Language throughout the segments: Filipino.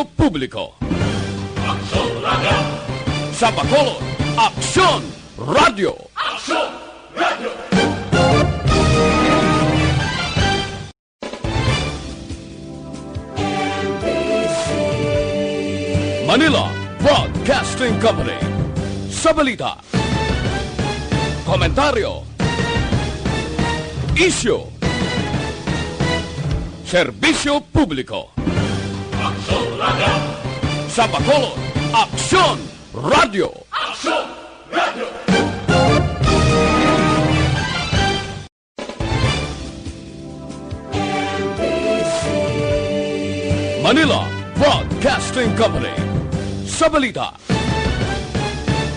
Publiko. Aksyon Radio. Sa Bacolod, Aksyon Radio. Aksyon Radio. Manila Broadcasting Company. Sa balita, komentaryo, isyu, serbisyo publiko. Aksyon Radio. Sa Bacolod, Aksyon Radio. Aksyon Radio. Manila Broadcasting Company. Sa balita,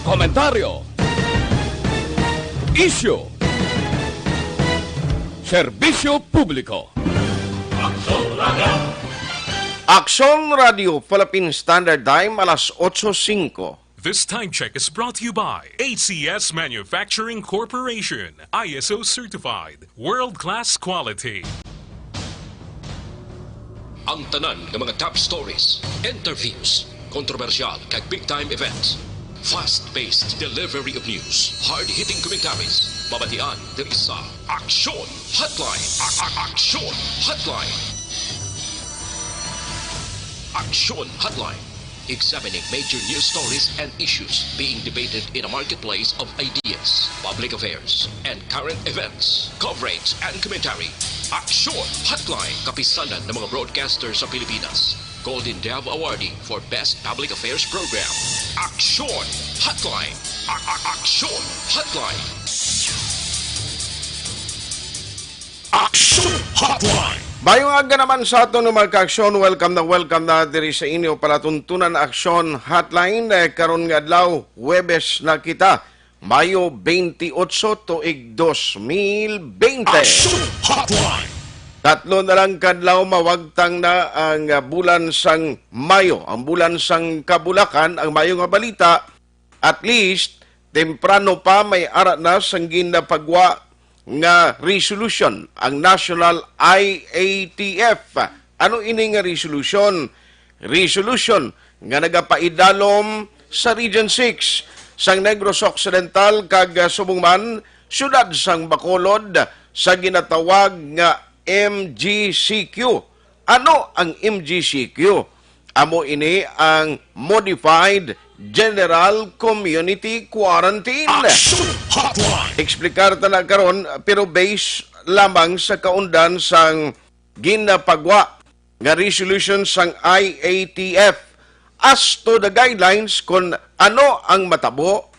komentaryo, isyu, serbisyo publiko. Aksyon Radio. Aksyon Radio, Philippine Standard Time, alas 8:05. This time check is brought to you by ACS Manufacturing Corporation, ISO certified, world-class quality. Ang tanan ng mga top stories, interviews, kontrobersyal kag big-time events, fast-paced delivery of news, hard-hitting commentaries, babatian diri sa Aksyon Hotline. Aksyon Hotline. Aksyon Hotline. Examining major news stories and issues being debated in a marketplace of ideas, public affairs, and current events. Coverage and commentary. Aksyon Hotline. Kapisanan ng mga broadcaster sa Pilipinas. Golden Dove Awardee for Best Public Affairs Program. Aksyon Hotline. Aksyon Hotline. Aksyon Hotline. Bayong aga naman sa ato ng mga ka-aksyon, welcome na diri sa inyo palatuntunan Aksyon Hotline. Karon nga adlaw, Huwebes na kita, Mayo 28 tuig 2020. Aksyon Hotline. Tatlo na lang kadlaw mawagtang na ang bulan sang Mayo, ang bulan sang Kabulakan, ang Mayo nga balita. At least temprano pa may ara na sang ginapagwa nga resolution ang National IATF. Ano ini nga resolution? Resolution nga nagapaidalom sa Region 6 sang Negros Occidental kag Subongman, syudad sang Bacolod sa ginatawag nga MGCQ. Ano ang MGCQ? Amo ini ang Modified General Community Quarantine. Aksyon Hotline. Eksplikar ta na karon pero base lamang sa kaundan sang ginapagwa nga resolution sang IATF as to the guidelines kung ano ang matabo,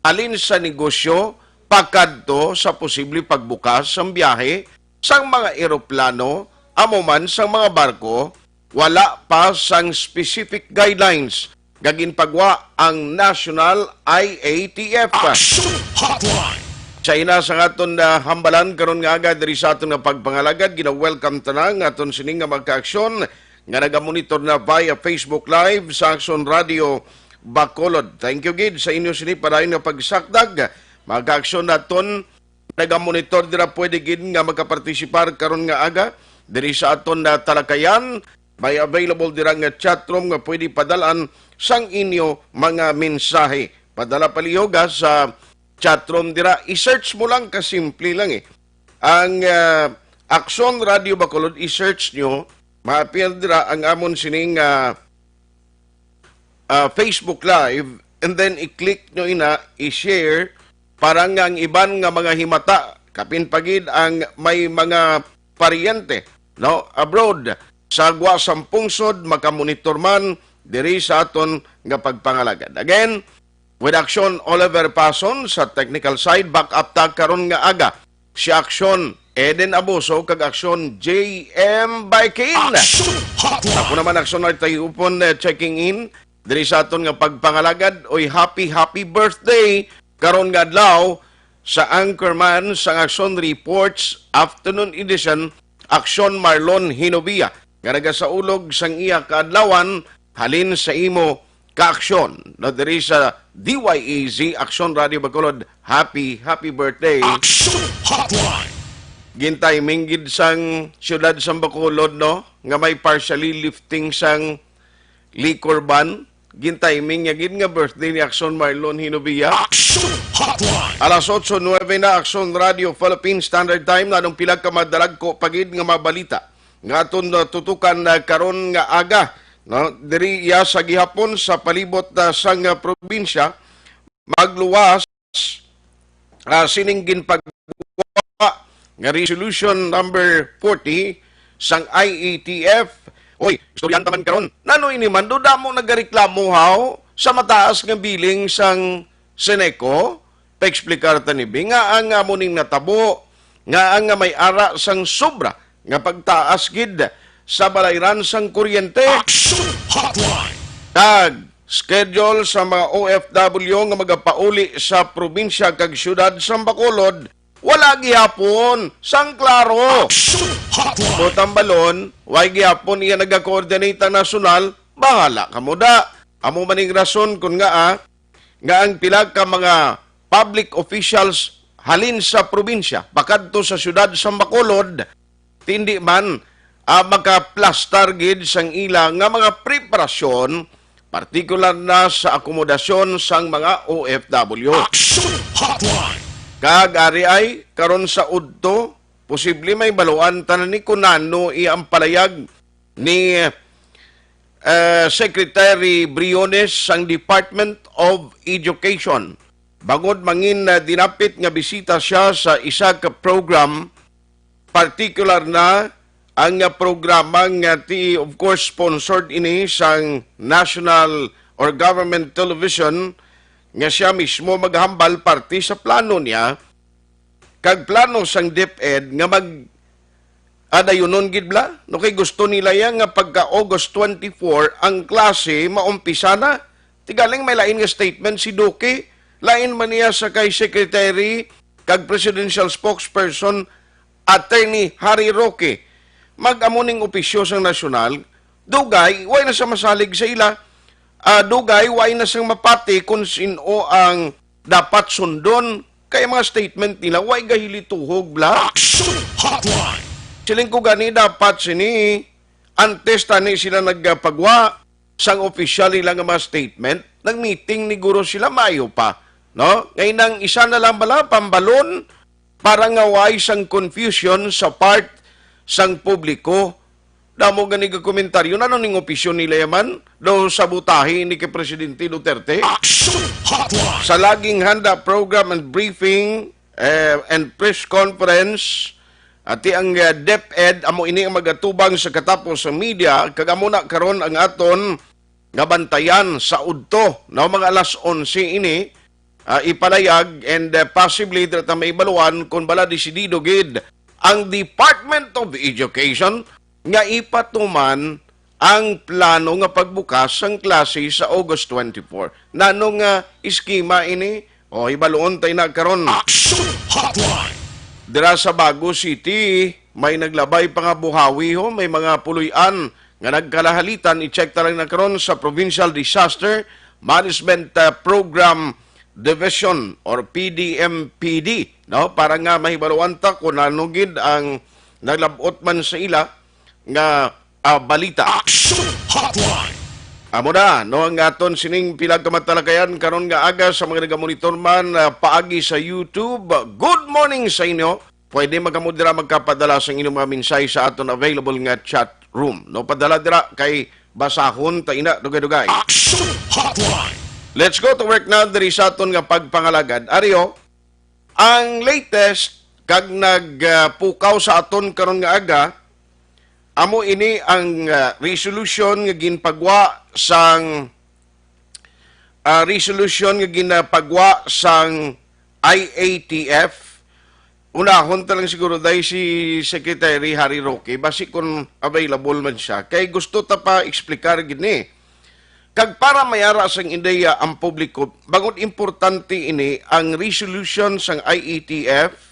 alin sa negosyo, pagkadto sa posible pagbukas sang biyahe sang mga eroplano, amo man sang mga barko, wala pa sang specific guidelines gagin pagwa ang National IATF. Aksyon Hotline. China sa aton na hambalan karon nga agad diri sa aton nga pagpangalagad, gina-welcome tanang aton sining nga magka-aksyon nga nagamonitor na via Facebook Live sa Aksyon Radio Bacolod. Thank you gid sa inyo sini para nga pagsakdag. Magka-aksyon naton nagamonitor dira pwede gid nga magkapartisipar karon nga aga diri sa aton na talakayan. May available dira nga chatroom nga pwede padalaan sang inyo mga mensahe. Padala palihoga sa chatroom dira. I-search mo lang, kasimple lang eh. Ang Aksyon Radio Bacolod, i-search nyo, ma-appear dira ang amon sining Facebook Live, and then i-click nyo ina, i-share, para nga ang iban nga mga himata, kapin pagid ang may mga paryente, no, abroad, sa gwa sampungsod, makamonitor man, diri sa aton nga pagpangalagad. Again, with Aksyon Oliver Pason sa technical side, back up tag karon nga aga. Si Aksyon Eden Abuso, kag Aksyon JM Baikin. Aksyon Hotline. Ako naman Aksyon ay tayo upon checking in, diri sa aton nga pagpangalagad. Oy, happy birthday karon nga adlaw sa anchorman sa Aksyon Reports Afternoon Edition, Aksyon Marlon Hinovia. Nga nagasaulog sang iya kaadlawan, halin sa imo ka-aksyon. No, diri sa DYEZ, Aksyon Radio Bacolod, happy birthday. Aksyon Hotline. Gintay minggid sang siyudad sang Bacolod, no, nga may partially lifting sang liquor ban. Gintiming niya gid nga birthday ni Akson Marlon Hinobia. Action Hotline. Alas 8:09 na Akson Radio Philippine Standard Time na nung pilag ka madalag ko pagid nga mabalita. Nga aton tutukan karon nga aga, no, diri iya sa gihapon sa palibot sang probinsya magluwas sining ginpagwa nga resolution number 40 sang IETF. Oy, estudyante man karon. Nano ini man do damo nagareklamo haw sa mataas nga biling sang Seneco. Paexplikar ta ni nga ang amuning natabo nga ang may ara sang sobra nga pagtaas gid sa balayran sang kuryente. Action Hotline. Kag schedule sa mga OFW nga magapauli sa probinsya kag syudad sa Bacolod, wala gihapon sang klaro. Action Hotline. Botang balon, way gihapon iya nagakoordinate ang nasyonal, bahala kamo da. Amo maning rason kun nga ang pilag ka mga public officials halin sa probinsya, pakadto sa syudad sa Bacolod, tindi man magka-plastar gid sang ila nga mga preparasyon, partikular na sa akomodasyon sang mga OFW. Action Hotline. Kag ari ay karon sa udto, posible may baluan tanan ni kunano iyang palayag ni Secretary Briones sang Department of Education. Bangod mangin dinapit nga bisita siya sa isa ka program, particular na ang programa nga of course sponsored ini sang national or government television nga siya mismo maghambal parte sa plano niya kag plano sang DepEd nga adayunon gid bla no kay gusto nila yan nga pagka August 24 ang klase maumpisa na. Tigaling may lain nga statement si Duque, lain man niya sa kay Secretary kag Presidential Spokesperson Attorney Harry Roque. Mag-amuning opisyo sang nasyonal, dugay way na sa masalig sa ila, dugay way na sang mapati kung sino ang dapat sundon. Kaya mga statement nila way gahilituhog bla. Action Hotline. Siling ko gani dapat sini antes tani sila nagpagwa sang official nila nga mga statement, nag-meeting ni guro sila mayo pa, no? Ngayon nang isa na lang bala pambalon para nga way sang confusion sa part sang publiko. Damo gani ka komentaryo nano ning opisyon nila yaman do sabutahi ni kay Presidente Duterte. Action Hotline. Sa laging handa program and briefing and press conference at ang DepEd amo ini ang magatubang sa katapos sa media kag amo na karon ang aton nga bantayan sa udto na mga alas 11 ini ipalayag and possibly data may baluan kung bala desidido gid ang Department of Education nga ipatuman ang plano nga pagbukas ng klase sa August 24. Nanong iskema ini o ibaluon tayo na karon. Action Hotline. Dira sa Bago City, may naglabay pa nga buhawi ho, may mga puluyan nga nagkalahalitan. I-check ta lang na karon sa Provincial Disaster Management Program Division or PDMPD, no? Para nga mahibaluan ta kung nanugid ang naglabot man sa ila nga balita. Action Hotline. Amo na, no, ang aton sining pilag kamatalakayan karon nga aga sa mga nagamonitor man paagi sa YouTube. Good morning sa inyo. Pwede magamudira magkapadala sa inyong mga minsay sa aton available nga chat room. No, padala dira kay basahon ta ina dugay-dugay. Action Hotline. Let's go to work now diri sa aton nga pagpangalagad. Ariyo, ang latest kag nagpukaw sa aton karon nga aga, amo ini ang resolution nga ginpagwa sang IATF. Unahon ta lang siguro dahil si Secretary Harry Roque, basi kung available man siya. Kay gusto ta pa eksplikar gini. Kag para mayara sang ideya ang publiko, bagon importante ini ang resolution sang IATF.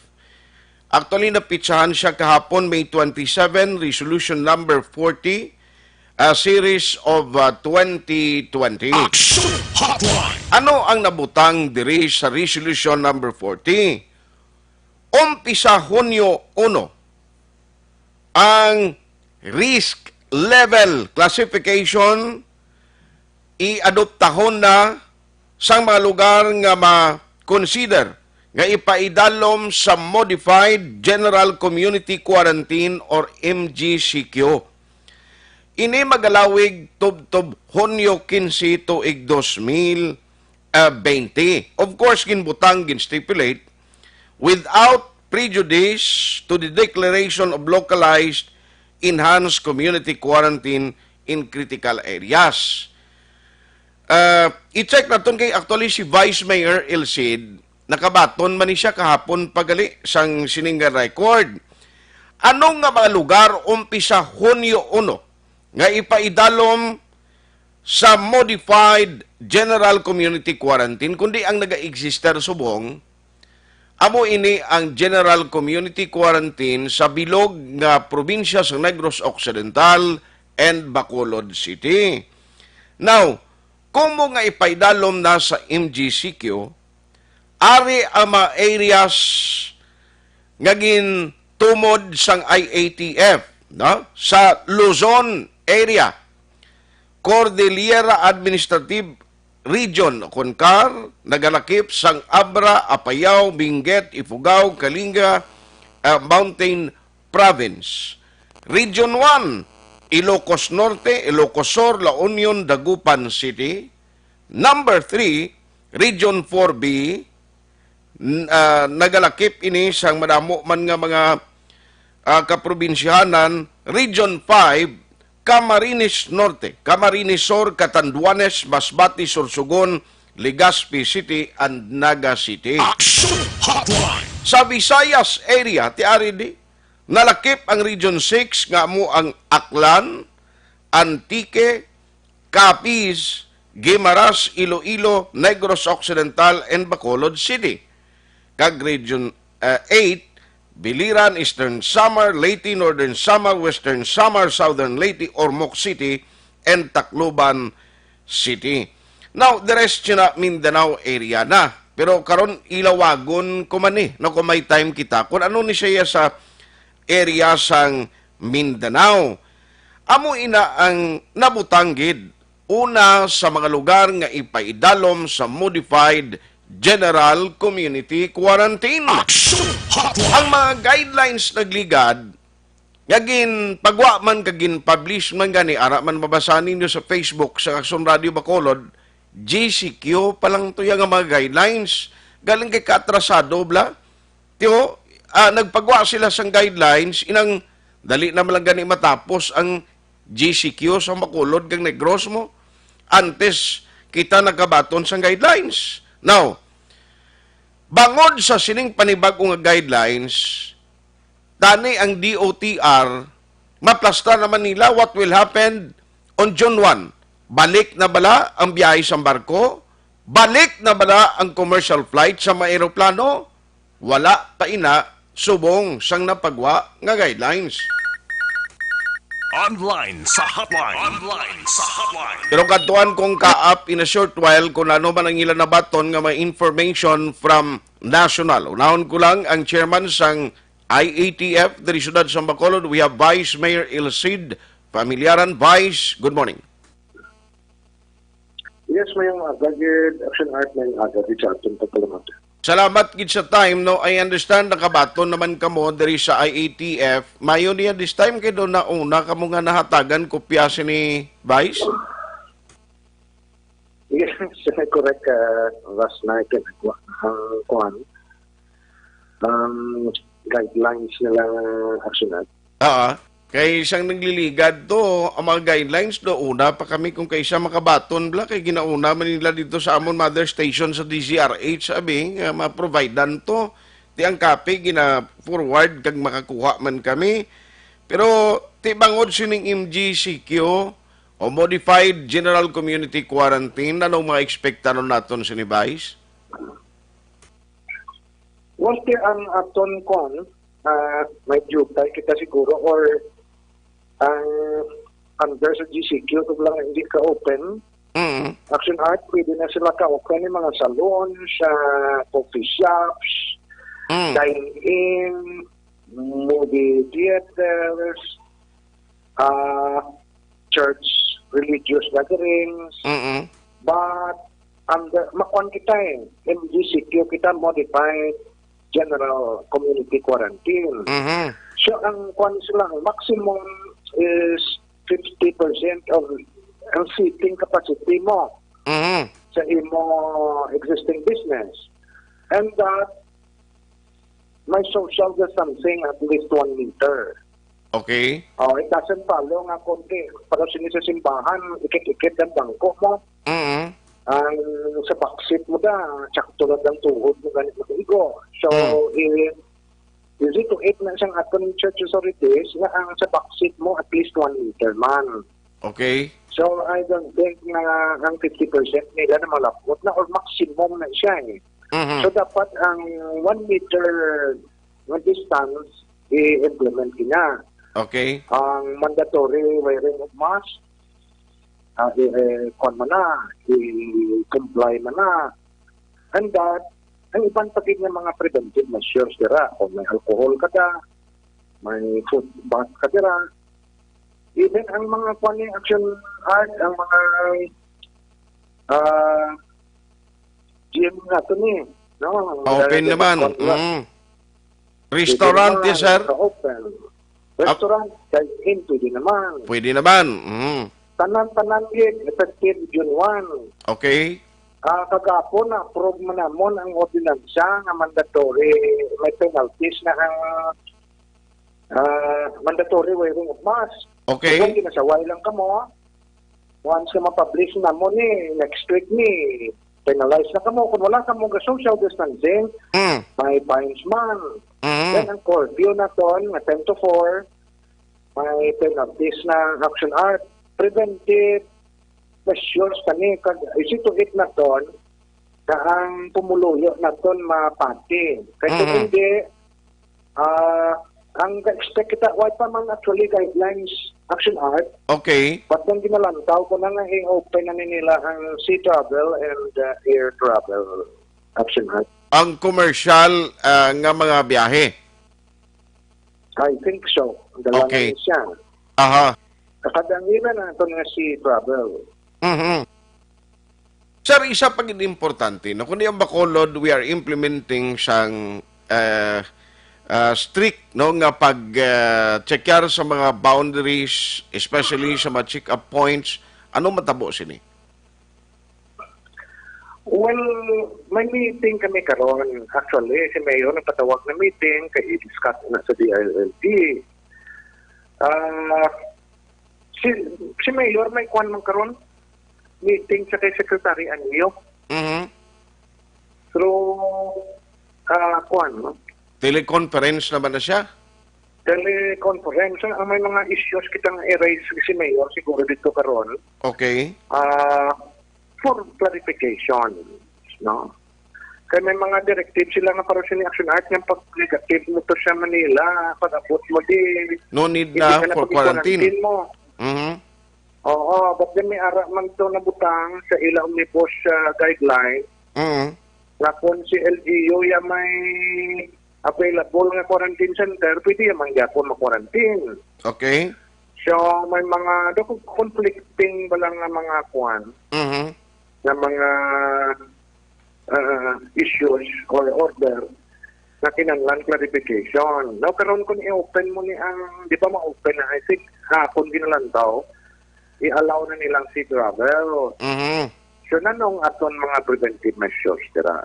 Actually, napitsahan siya kahapon, May 27, resolution number 40, a series of 2020. Action Hotline. Ano ang nabutang diri sa resolution number 40? Umpisa Hunyo 1, ang risk level classification iadoptahon na sa mga lugar nga ma-consider nga ipaidalom sa Modified General Community Quarantine or MGCQ. Ini magalawig tub-tub Hunyo 15 tuig 2020. Of course, ginbutang ginstipulate without prejudice to the declaration of localized enhanced community quarantine in critical areas. I-check natin kay actually si Vice Mayor Ilcid, nakabaton man ni siya kahapon pagali sang siningga record. Anong nga mga lugar umpisa Hunyo 1 nga ipaidalom sa Modified General Community Quarantine kundi ang naga-exister subong amo ini ang General Community Quarantine sa bilog nga probinsya sa Negros Occidental and Bacolod City. Now, kung mo nga ipaidalom na sa MGCQ, ari ang mga areas nga tumod sang IATF, no? Sa Luzon area, Cordillera Administrative Region, Concar, nagalakip sang Abra, Apayao, Benguet, Ifugao, Kalinga, Mountain Province. Region 1, Ilocos Norte, Ilocos Sur, La Union, Dagupan City. Number 3, Region 4B, nagalakip ini sang madamo man nga mga kaprobinsyahanan. Region 5, Camarines Norte, Camarines Sur, Catanduanes, Masbate, Sorsogon, Legazpi City, and Naga City. Action Hotline. Sa Visayas area, tiari di, nalakip ang Region 6 nga mo ang Aklan, Antique, Capiz, Guimaras, Iloilo, Negros Occidental, and Bacolod City. Kag Region 8, Biliran, Eastern Samar, Leyte, Northern Samar, Western Samar, Southern Leyte, Ormoc City, and Tacloban City. Now, the rest na Mindanao area na. Pero karon ilawagon ko man no, kung may time kita. Kung ano ni siya sa area sang Mindanao. Amo ina ang nabutanggid una sa mga lugar nga ipaidalom sa Modified General Community Quarantine. Action Hotline. Ang mga guidelines nagligad, ngagin pagwa man kagin publish man gani, ara man mabasahin ninyo sa Facebook sa Action Radio Bacolod, GCQ palang to yung mga guidelines. Galing kay katrasado, bla. Tiyo, nagpagwa sila sa guidelines, inang dali na lang gani matapos ang GCQ sa Bacolod kang Negros mo. Antes, kita nagabaton sa guidelines. Now, bangod sa sining panibagong guidelines, tani ang DOTR, maplasta naman nila what will happen on June 1. Balik na bala ang biyahe sa barko? Balik na bala ang commercial flight sa mga aeroplano? Wala pa ina subong sang napagwa nga guidelines. Online sa hotline. Online sa hotline. Pero katuan kong kaap in a short while kung ano man ang ilan na baton nga may information from national. Unahon ko lang ang chairman sang IATF dari Siyudad sa Bacolod. We have Vice Mayor Ilcid Familiaran. Vice, good morning. Yes, mayong agad action art na yung agad sa atong pagkalamat. Salamat gid sa time, no. I understand nakabaton naman kamo diri sa IATF. Mayo niya this time kay do na una kamo nga nahatagan kopya ni Vice. Yes, correct. Last night, ang guidelines nila action art. Kay isang nagliligad to, ang mga guidelines do, una pa kami kung kaysa makabaton bla, kay ginauna man nila dito sa amon mother station sa DZRH, sabi, ma-providean to, ti ang kape, gina-forward, kag makakuha man kami. Pero, ti bangod sining MGCQ, o Modified General Community Quarantine, anong mga ekspektanon naton si Vice? Once ang aton kwan, may jutay kita siguro, or under sa GCQ, kung lang hindi ka-open, action art, pwede na sila ka-open yung mga salon, sa coffee shops, dine-in, movie theaters, church religious gatherings. Mm-mm. But makuan kita MGCQ kita modified general community quarantine. Mhm. So ang kuan sila maximum is 50% of ang seating capacity mo Mhm. sa imo existing business. And that may social distancing at least 1 meter. Okay. It doesn't follow nga konti. Para sini sa simbahan, ikit-ikit ang bangko mo. Mhm. Ang sa backseat mo da, tsak tulad ng tuhod mo ganit mag-igo. So, easy to eat na siyang aton church authorities na ang sa backseat mo at least 1 meter man. Okay. So, I don't think na ang 50% nila na malapot na or maximum na siya eh. Mhm. So, dapat ang 1 meter na distance i-implement niya. Okay. Ang mandatory wearing of mask, i-comply mo na. And that, ang ibang pagig ng mga preventive measures dira, kung may alcohol ka da, may food bath ka dira, even ang mga action art, ang mga gym nato ni, no? Open naman. Mhm. Restaurant, yes, sir. Open. Restaurant, kahit into din naman. Pwede naman. Mhm. Tanan-tanan yun, effective June 1. Okay. Kagapon, na-approve mo namon ang ordinansya nga mandatory, may penalties na ang mandatory wearing of mask. Okay. Kung ginasaway lang ka mo, once ka ma-publish namon next week penalize na ka mo. Kung wala ka mo social distancing, Mm. may fines man. Mhm. Then ang curfew na ton, na 10 to 4, may penalties na action art. Preventive measures kani kag easy to eat na ton na ang pumuluyo na ton mapati. Kaya kung hindi, ang expect kita, why pa man actually guidelines action art, Okay. but nang ginalantaw ko na nga i-open na nila ang sea travel and air travel action art. Ang commercial nga mga biyahe. I think so. Dalawa Okay. na siya. Aha. Kakadanginan na ito nga sea travel. Mhm. Sir, isa pag importante, no, kung yung Bacolod, we are implementing siyang strict no nga pag checkar sa mga boundaries, especially sa mga check-up points. Ano matabo sini? Well, may meeting kami karon. Actually, si Mayor nagpatawag na meeting kay i-discuss na sa DILG. Si Mayor may kuan man karon meeting sa kay Secretary Anyo. Mhm. Through kuan, no? Teleconference naman na siya? Teleconference. Ang may mga issues kitang erase si Mayor siguro dito karon. Okay. For clarification, no? Kaya may mga directives sila nga para sa action art ng pag-negative mo to sa Manila, pag-abot mo No need hindi na ka for quarantine. mo. Mhm. Oo, but then may ara man to na butang sa ila omnibus guideline Mhm. na kung si LGU ya may available nga quarantine center, pwede yung mangyapon ma-quarantine. Okay. So, may mga conflicting ba lang nga mga kuwan, Mhm. na mga issues or order na kinanglan clarification. Now, karon kung i-open mo ni ang, di ba ma-open na, I think, kung ginalantaw, i-allow na nilang sea travel. Mhm. So, nanong aton mga preventive measures, tira.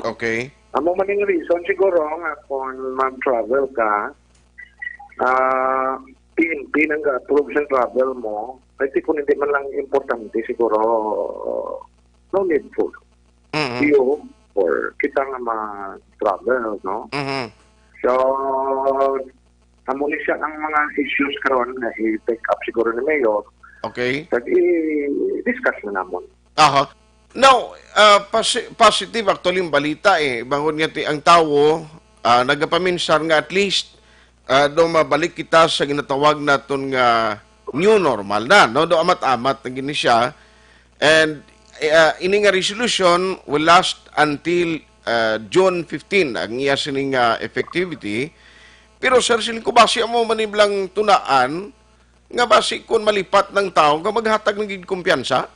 Okay. Amo maning reason siguro nga kung mag-travel ka, PNP nang ga-approve sa travel mo, kasi kung hindi man lang importante siguro, no need for Mhm. you or kita nga ma-travel, no? Mhm. So, amo ni siya ang mga issues karon na i-take up siguro ni Mayor, Okay. kag i-discuss na namon. Aha. Now, positive actually yung balita Bangon nga ang tao, nagapaminsar nga at least do mabalik kita sa ginatawag naton nga new normal na, no? Do amat-amat na gini siya. And ini nga resolution will last until June 15 ang iya sining effectivity. Pero sir, siling ko basi mo maniblang tunaan nga basi kung malipat ng tao nga maghatag ng gid kumpiyansa?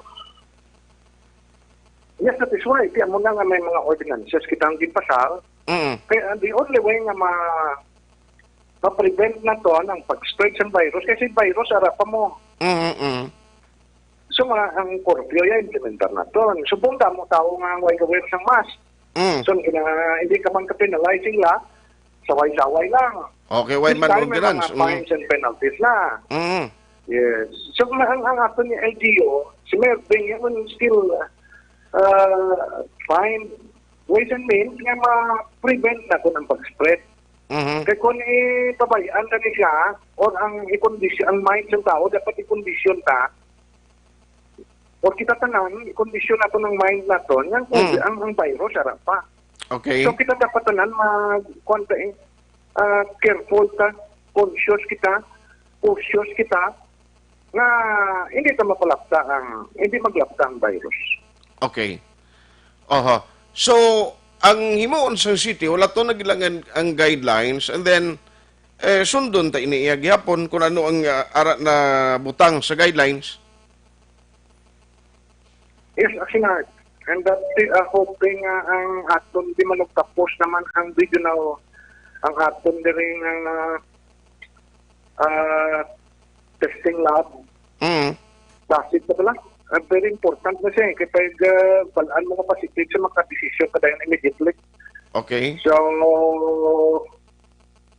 Yes, that is why. Kaya mo na nga may mga ordinances kitang gipasal. Mm. Kaya the only way nga ma-prevent na to ng pag-spread sa virus, kasi virus ara pa mo. Mm. So ang curfew ya implementar na to. Subong mo tao nga way gawin ng mask. Mm. So hindi ka man ka-penalizing la, saway-saway lang. Okay, why man This time, may ordinance? mga fines and penalties na. Mm. Yes. So ang ato ni LGU, si Mayor Bing, yun still find ways and means nga ma-prevent na ko ng pag-spread. Mhm. Kaya kung ipabayaan na siya, or ang i-condition, ang mind ng tao, dapat i-condition ta, o kita tanan, i-condition nato ng mind na to, ang virus, harap pa. Okay. So kita dapat tanan, careful ta, conscious kita, cautious kita, na hindi ta mapalapta hindi maglapta ang virus. Okay. Aha. So, ang himuon sa city, wala to nagilangan ang guidelines and then sundon ta iniiya gihapon kung ano ang ara na butang sa guidelines. Yes, Asinart. And that hoping ang aton di man tapos naman ang regional ang aton din ang testing lab. Mm. Basit na pala. Very important na siya. Kapag balaan mo positive siya, makadesisyon ka dahil immediately. Okay. So,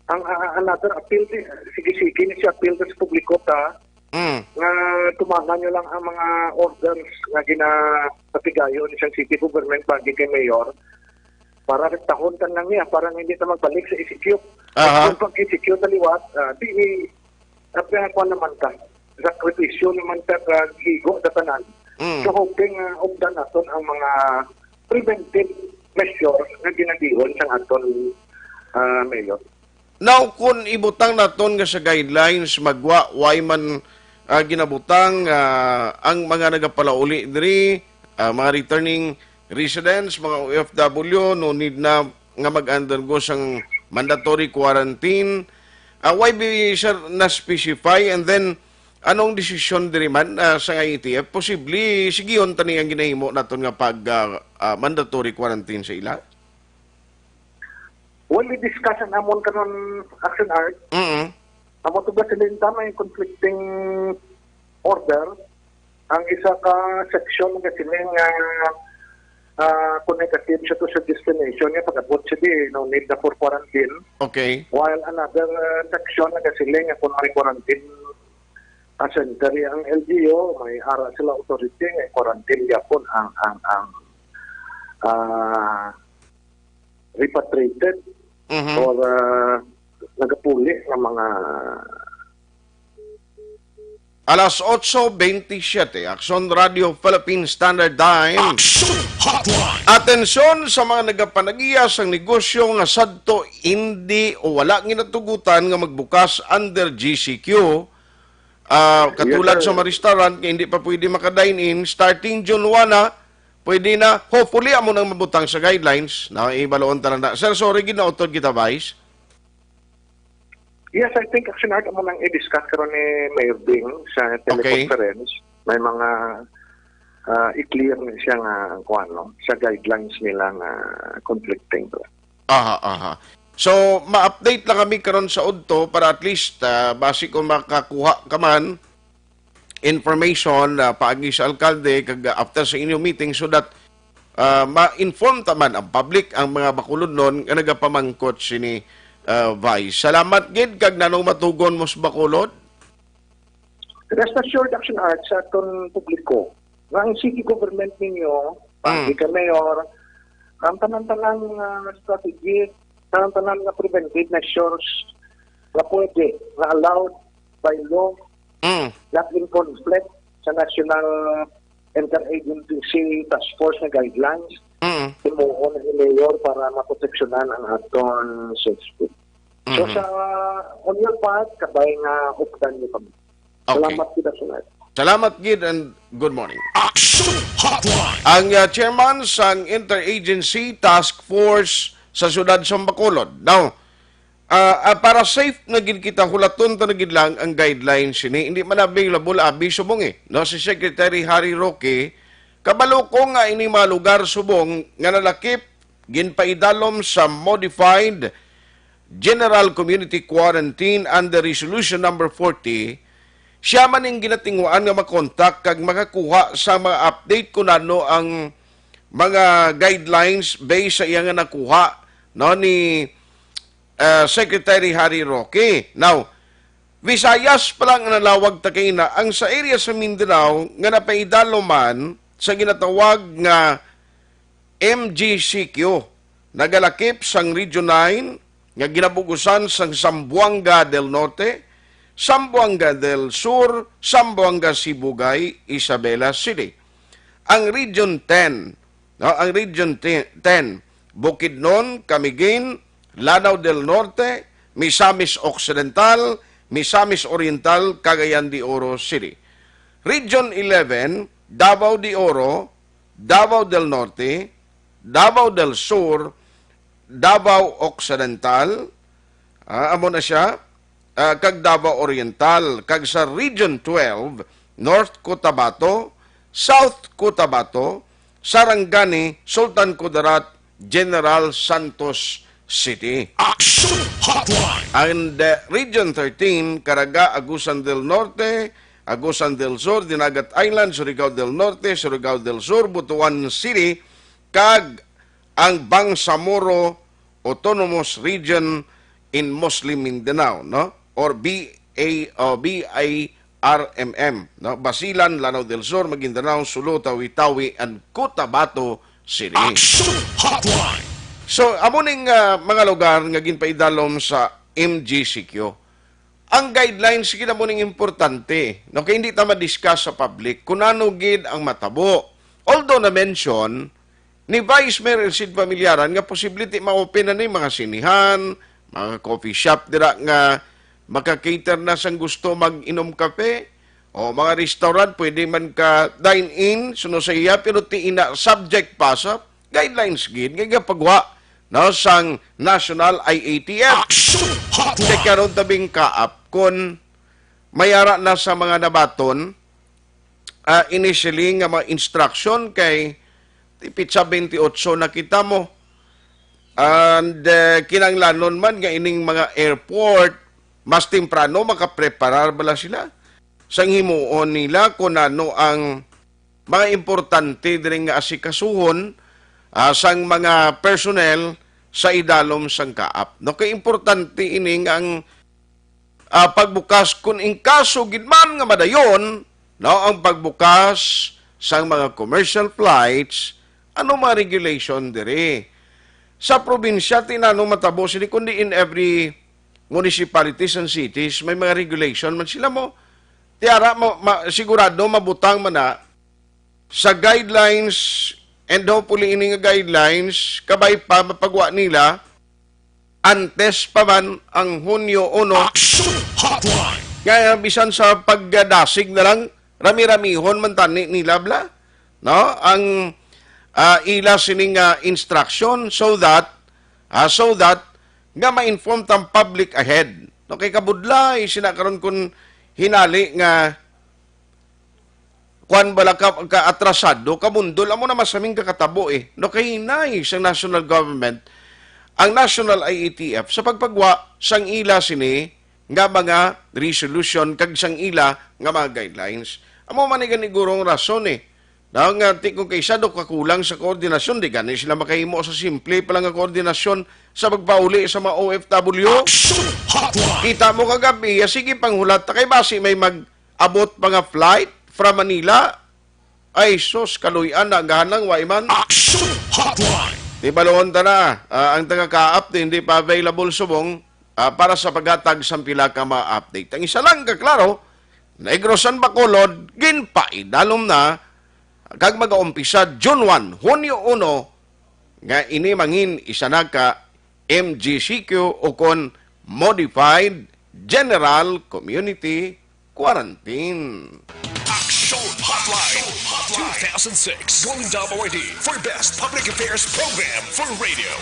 ang another appeal, sige ni siya appeal sa publiko ta, Mm. nga tumahan nyo lang ang mga orders na ginapatigayo ni siyang city government bagi kay mayor para tahon kan lang niya, para hindi na magbalik sa ECQ. Aha. Kung pag-ECQ na liwat, naman ka. Sakripisyo naman ka higo sa tanan. Mm. So hoping ugdan naton ang mga preventive measures na ginadihon sa aton mayor. Now, kung ibutang naton nga sa guidelines, magwa, why man ginabutang ang mga nagapalauli diri, mga returning residents, mga OFW, no need na nga mag-undergo sang mandatory quarantine. Why be sir na-specify and then anong desisyon diri man sa IETF? Posible, sigiyon tani ang ginahimo naton nga pag mandatory quarantine sa ila? When we discuss ang amon karon action art, Mm. amon to ba sila may conflicting order. Ang isa ka section nga sila nga kung negative siya to sa destination niya, pag-abot siya no need na for quarantine. Okay. While another section nga sila nga kung may quarantine center ang LGU, may ara sila authority nga quarantine yapon ang repatriated Mhm. or nagapuli ng mga Alas 8:27, Action Radio Philippine Standard Time. Action Hotline. Atensyon sa mga nagapanagiya sa negosyo nga sadto hindi o wala ginatugutan nga magbukas under GCQ. Katulad Yes, sir. sa mga restaurant nga hindi pa pwede maka-dine-in, starting June 1 na, pwede na, hopefully amo nang mabutang sa guidelines na ibaloon ta na. Sir, sorry, ginautod kita, Vice. Yes, I think action art mo nang i-discuss karon ni Mayor Bing sa teleconference. May mga i-clear na siya nga kung ano, sa guidelines nila nga conflicting. Aha. So, ma-update lang kami karon sa udto para at least basi kung makakuha ka man information paagi sa alkalde kag after sa inyong meeting so that ma-inform taman ang public ang mga bakulod nun nga nagapamangkot sini Vice. Salamat gid kag nanong matugon mo sa bakulod. Rest assured action art sa atong publiko nga ang city government ninyo, pati ka mayor, ang tanan-tanan strategy, tanan-tanan na preventive measures na pwede, na allowed by law, not in conflict sa National Interagency Task Force na guidelines, timuon ni Mayor para maproteksyonan ang aton safety. So sa on your part, kabay nga updan niyo kami. Okay. Salamat kita sunod. Salamat gid and good morning. Action Hotline. Ang chairman sa Interagency Task Force sa siyudad sa Bacolod. Now, para safe na gid kita hulaton ta na gid lang ang guidelines ini hindi man available abi subong no si Secretary Harry Roque kabalo ko nga ini mga lugar subong nga nalakip ginpaidalom sa modified General Community Quarantine under Resolution number 40, siya man yung ginatingwaan nga makontak kag makakuha sa mga update kung ano ang mga guidelines based sa iya nga nakuha no, ni Secretary Harry Roque. Now, Visayas pa lang ang nalawag ta kay na ang sa area sa Mindanao nga napaidalo man sa ginatawag nga MGCQ, nagalakip sang Region 9 nga ginabugusan sang Zamboanga del Norte, Zamboanga del Sur, Zamboanga Sibugay, Isabela City. Ang Region 10, no, ang Region 10, Bukidnon, Camiguin, Lanao del Norte, Misamis Occidental, Misamis Oriental, Cagayan de Oro City. Region 11, Davao de Oro, Davao del Norte, Davao del Sur, Davao Occidental, amo na siya, kag Davao Oriental, kag sa Region 12, North Cotabato, South Cotabato, Sarangani, Sultan Kudarat, General Santos City. Action Hotline! And Region 13, Caraga, Agusan del Norte, Agusan del Sur, Dinagat Island, Surigao del Norte, Surigao del Sur, Butuan City, kag ang Bangsamoro Autonomous Region in Muslim Mindanao, no? Or BIRMM, no? Basilan, Lanao del Sur, Maguindanao, Sulu, Tawi-Tawi, and Cotabato City. Action Hotline! So, amo ning mga lugar nga ginpaidalom sa MGCQ. Ang guidelines gid amo ning importante, no? Kay hindi ta ma-discuss sa public kung ano gid ang matabo. Although na-mention ni Vice Mayor Sid Pamilyaran nga posibility ma-open na ni mga sinihan, mga coffee shop dira nga maka-cater na sang gusto mag-inom kape, o mga restaurant pwede man ka dine-in, suno sa iya, pero tiina subject pa sa guidelines gid nga pagwa no, sang National IATF. Kaya karon tabing kaap kon mayara na sa mga nabaton initially nga mga instruction kay tipit sa 28 nakita mo. And kinanglanon man nga ining mga airport, mas temprano makapreparar bala sila. Sang himuon nila kung ano ang mga importante din nga asikasuhon sang mga personnel sa idalom sang kaap. No, kay importante ining ang pagbukas kung in kaso gidman nga madayon, no, ang pagbukas sang mga commercial flights. Ano mga regulation dire? Sa probinsya, tinanong matabo sila, kundi in every municipalities and cities, may mga regulation man sila mo. Tiara, sigurado, mabutang man na sa guidelines and hopefully ini nga guidelines, kabay pa mapagwa nila, antes pa man ang Hunyo 1. Kaya bisan sa pagdasig na lang, rami-ramihon man tani nila bla. No? Ang ila sining instruction so that nga ma-inform tang public ahead. No, kay kabudlay sinakaron kun hinali nga kuan bala ka atrasado kabundol amo na masaming kakatabo no kay hinay sa national government ang National IATF sa pagpagwa sang ila sini nga mga resolution kag sang ila nga mga guidelines. Amo man ni ganigurong rason Daw nga kung kaysa do kakulang sa koordinasyon, di gani sila makahimo sa simple pa lang nga koordinasyon sa pagpauli sa mga OFW. Kita mo kagabi, sige panghulat ta kay basi may mag-abot pa nga flight from Manila. Ay sus, kaluyan na ganang waiman. Di balon ta na, ang taga-ka-up hindi pa available subong para sa paghatag sa pila ka ma-update. Ang isa lang kaklaro, Negrosan Bacolod, ginpaidalom na kag mag-umpisa June 1, Hunyo 1 nga ini mangin isa na ka MGCQ o kon Modified General Community Quarantine. Action Hotline 2006 Golden Dove Award for Best Public Affairs Program for Radio.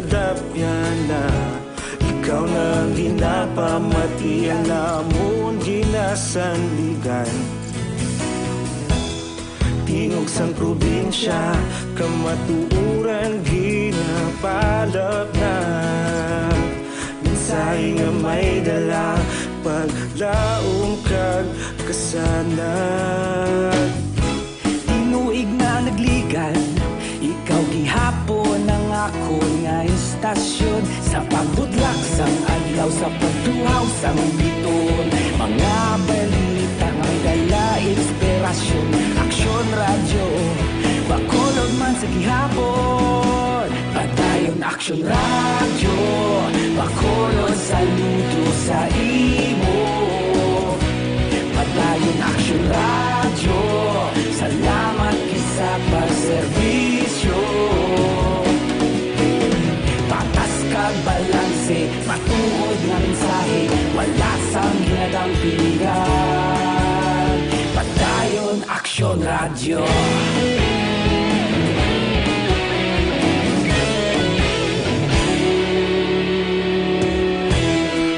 kadapya na ikaw na ginapamatian namon ginasanligan. Tingog sang probinsya kamatuuran ginapalap na minsay nga may dala paglaom kag kasanag. Tinuig na nagligan, ikaw gihapon ang ako nga istasyon sa pagbudlak sang adlaw sa pagtuhaw sang biton. Mga balita nga dala inspirasyon, aksyon radyo bakolod man sa gihapon. Padayon aksyon radyo bakolod saludo sa imo. Padayon aksyon radyo, salamat kisa pagserbisyo. Patas kag balanse, matuod nga mensahe, wala sang ginadampigan. Padayon aksyon radyo.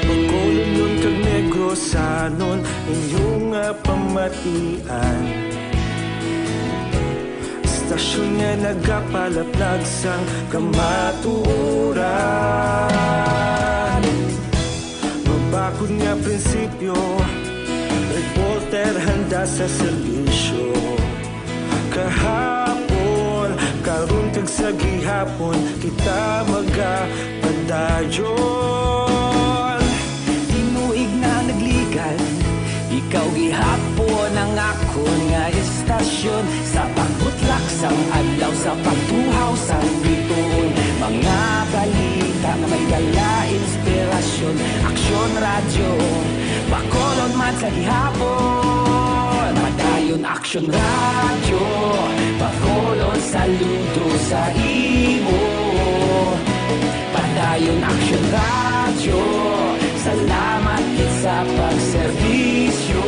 Pagkolon kag negosanon inyong pamatian. Istasyon nga nagapalaplag sang kamatuoran. Mabakod nga prinsipyo, reporter handa sa serbisyo. Kahapon, karon kag sa gihapon, kita magapadayon. Tinuig na nagligan, ikaw gihapon ang ako nga istasyon sa pagbutlak sang adlaw sa pagtuhaw sang biton. Mga balita nga may dala inspirasyon, aksyon radyo bakolod man sa gihapon. Padayon aksyon radyo bakolod saludo sa imo. Padayon aksyon radyo, salamat sa pagserbisyo.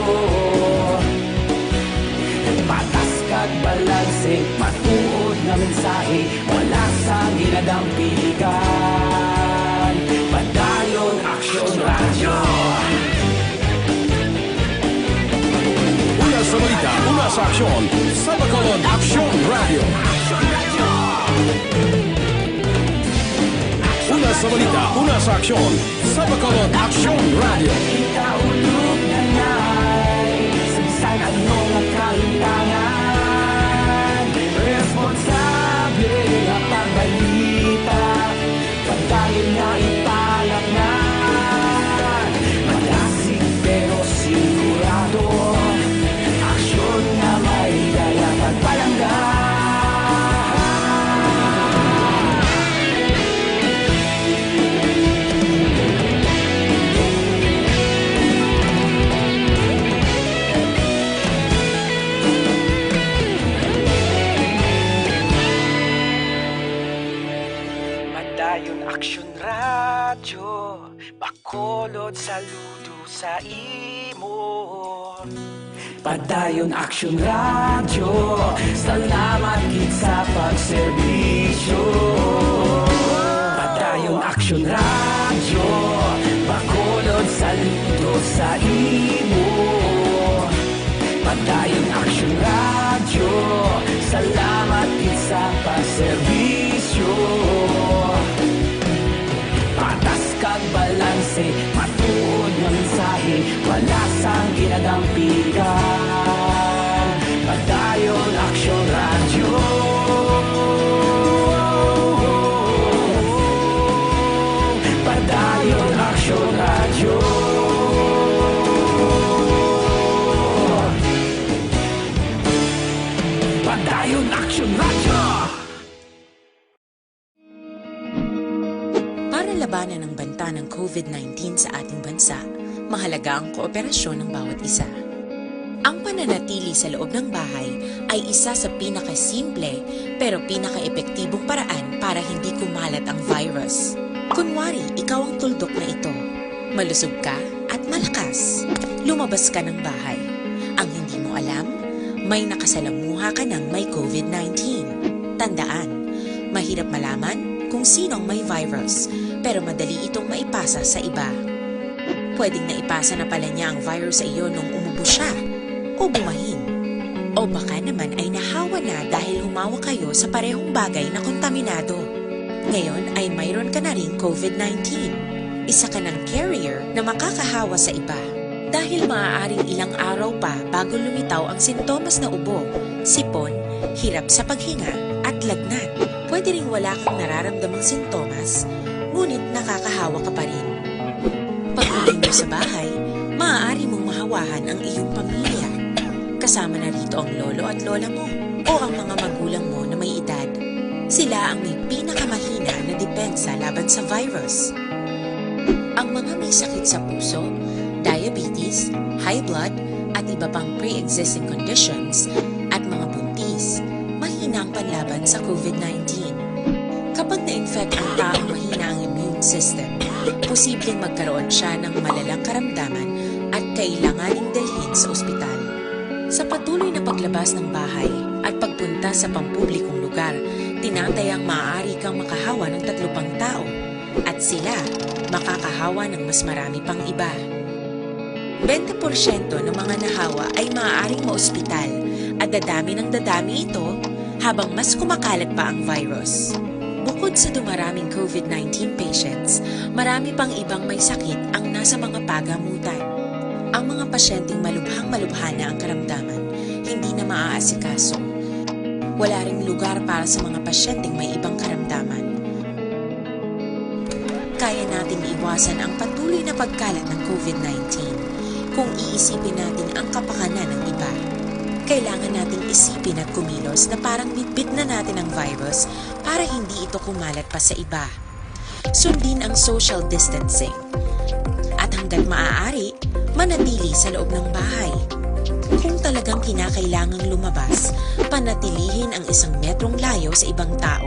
Patas kag balanse, matuod na mensahe, wala sang ginadampigan. Padayon aksyon radyo. Una sa balita, una sa aksyon, sa Bacolod Aksyon Radio. Una sa balita, una sa aksyon, sa Bacolod Aksyon Radio. Ikaulog na ngay, sabsan ano nga kalintangan. Responsable na pagbalita, pagdayon na ipalak na. Malasig pero sigurado, aksyon na may dala pagpalanggan. Padayon aksyon radyo, bakolod saludo sa imo. Padayon aksyon radyo, salamat gid sa pagserbisyo. Padayon aksyon radyo, bakolod saludo sa imo. Padayon aksyon radyo, salamat gid sa pagserbisyo. Patas kag balanse, matuod nga mensahe, wala sang ginadampigan. Padayon aksyon radyo. Padayon aksyon radyo. Padayon aksyon radyo. Para labanan ang banta ng COVID-19 sa ating bansa, mahalaga ang kooperasyon ng bawat isa. Ang pananatili sa loob ng bahay ay isa sa pinakasimple pero pinaka-epektibong paraan para hindi kumalat ang virus. Kunwari, ikaw ang tuldok na ito. Malusog ka at malakas. Lumabas ka ng bahay. Ang hindi mo alam, may nakasalamuha ka ng may COVID-19. Tandaan, mahirap malaman kung sino ang may virus, pero madali itong maipasa sa iba. Pwedeng naipasa na pala niya ang virus sa iyo nung umubo siya o bumahin. O baka naman ay nahawa na dahil humawa kayo sa parehong bagay na kontaminado. Ngayon ay mayroon ka na rin COVID-19. Isa ka ng carrier na makakahawa sa iba. Dahil maaaring ilang araw pa bago lumitaw ang sintomas na ubo, sipon, hirap sa paghinga at lagnat. Pwede ring wala kang nararamdamang sintomas, ngunit nakakahawa ka pa rin. Pag-uwi mo sa bahay, maaari mong mahawahan ang iyong pamilya. Kasama na rito ang lolo at lola mo o ang mga magulang mo na may edad. Sila ang may pinakamahina na depensa laban sa virus. Ang mga may sakit sa puso, diabetes, high blood, at iba pang pre-existing conditions at mga buntis, mahina ang panlaban sa COVID-19. Kapag na-infect ang taong mahina ang immune system, posibleng magkaroon siya ng malalang karamdaman at kailanganing dalhin sa ospital. Sa patuloy na paglabas ng bahay at pagpunta sa pampublikong lugar, tinatayang maaari kang makahawa ng 3 pang tao at sila makakahawa ng mas marami pang iba. 20% ng mga nahawa ay maaaring maospital at dadami ng dadami ito habang mas kumakalat pa ang virus. Bukod sa dumaraming COVID-19 patients, marami pang ibang may sakit ang nasa mga pagamutan. Ang mga pasyenteng malubhang-malubha na ang karamdaman, hindi na maaasikaso. Wala ring lugar para sa mga pasyenteng may ibang karamdaman. Kaya nating iwasan ang patuloy na pagkalat ng COVID-19 kung iisipin natin ang kapakanan ng iba. Kailangan nating isipin at kumilos na parang bitbit na natin ang virus para hindi ito kumalat pa sa iba. Sundin ang social distancing. At hanggat maaari, manatili sa loob ng bahay. Kung talagang kinakailangang lumabas, panatilihin ang 1 metrong layo sa ibang tao.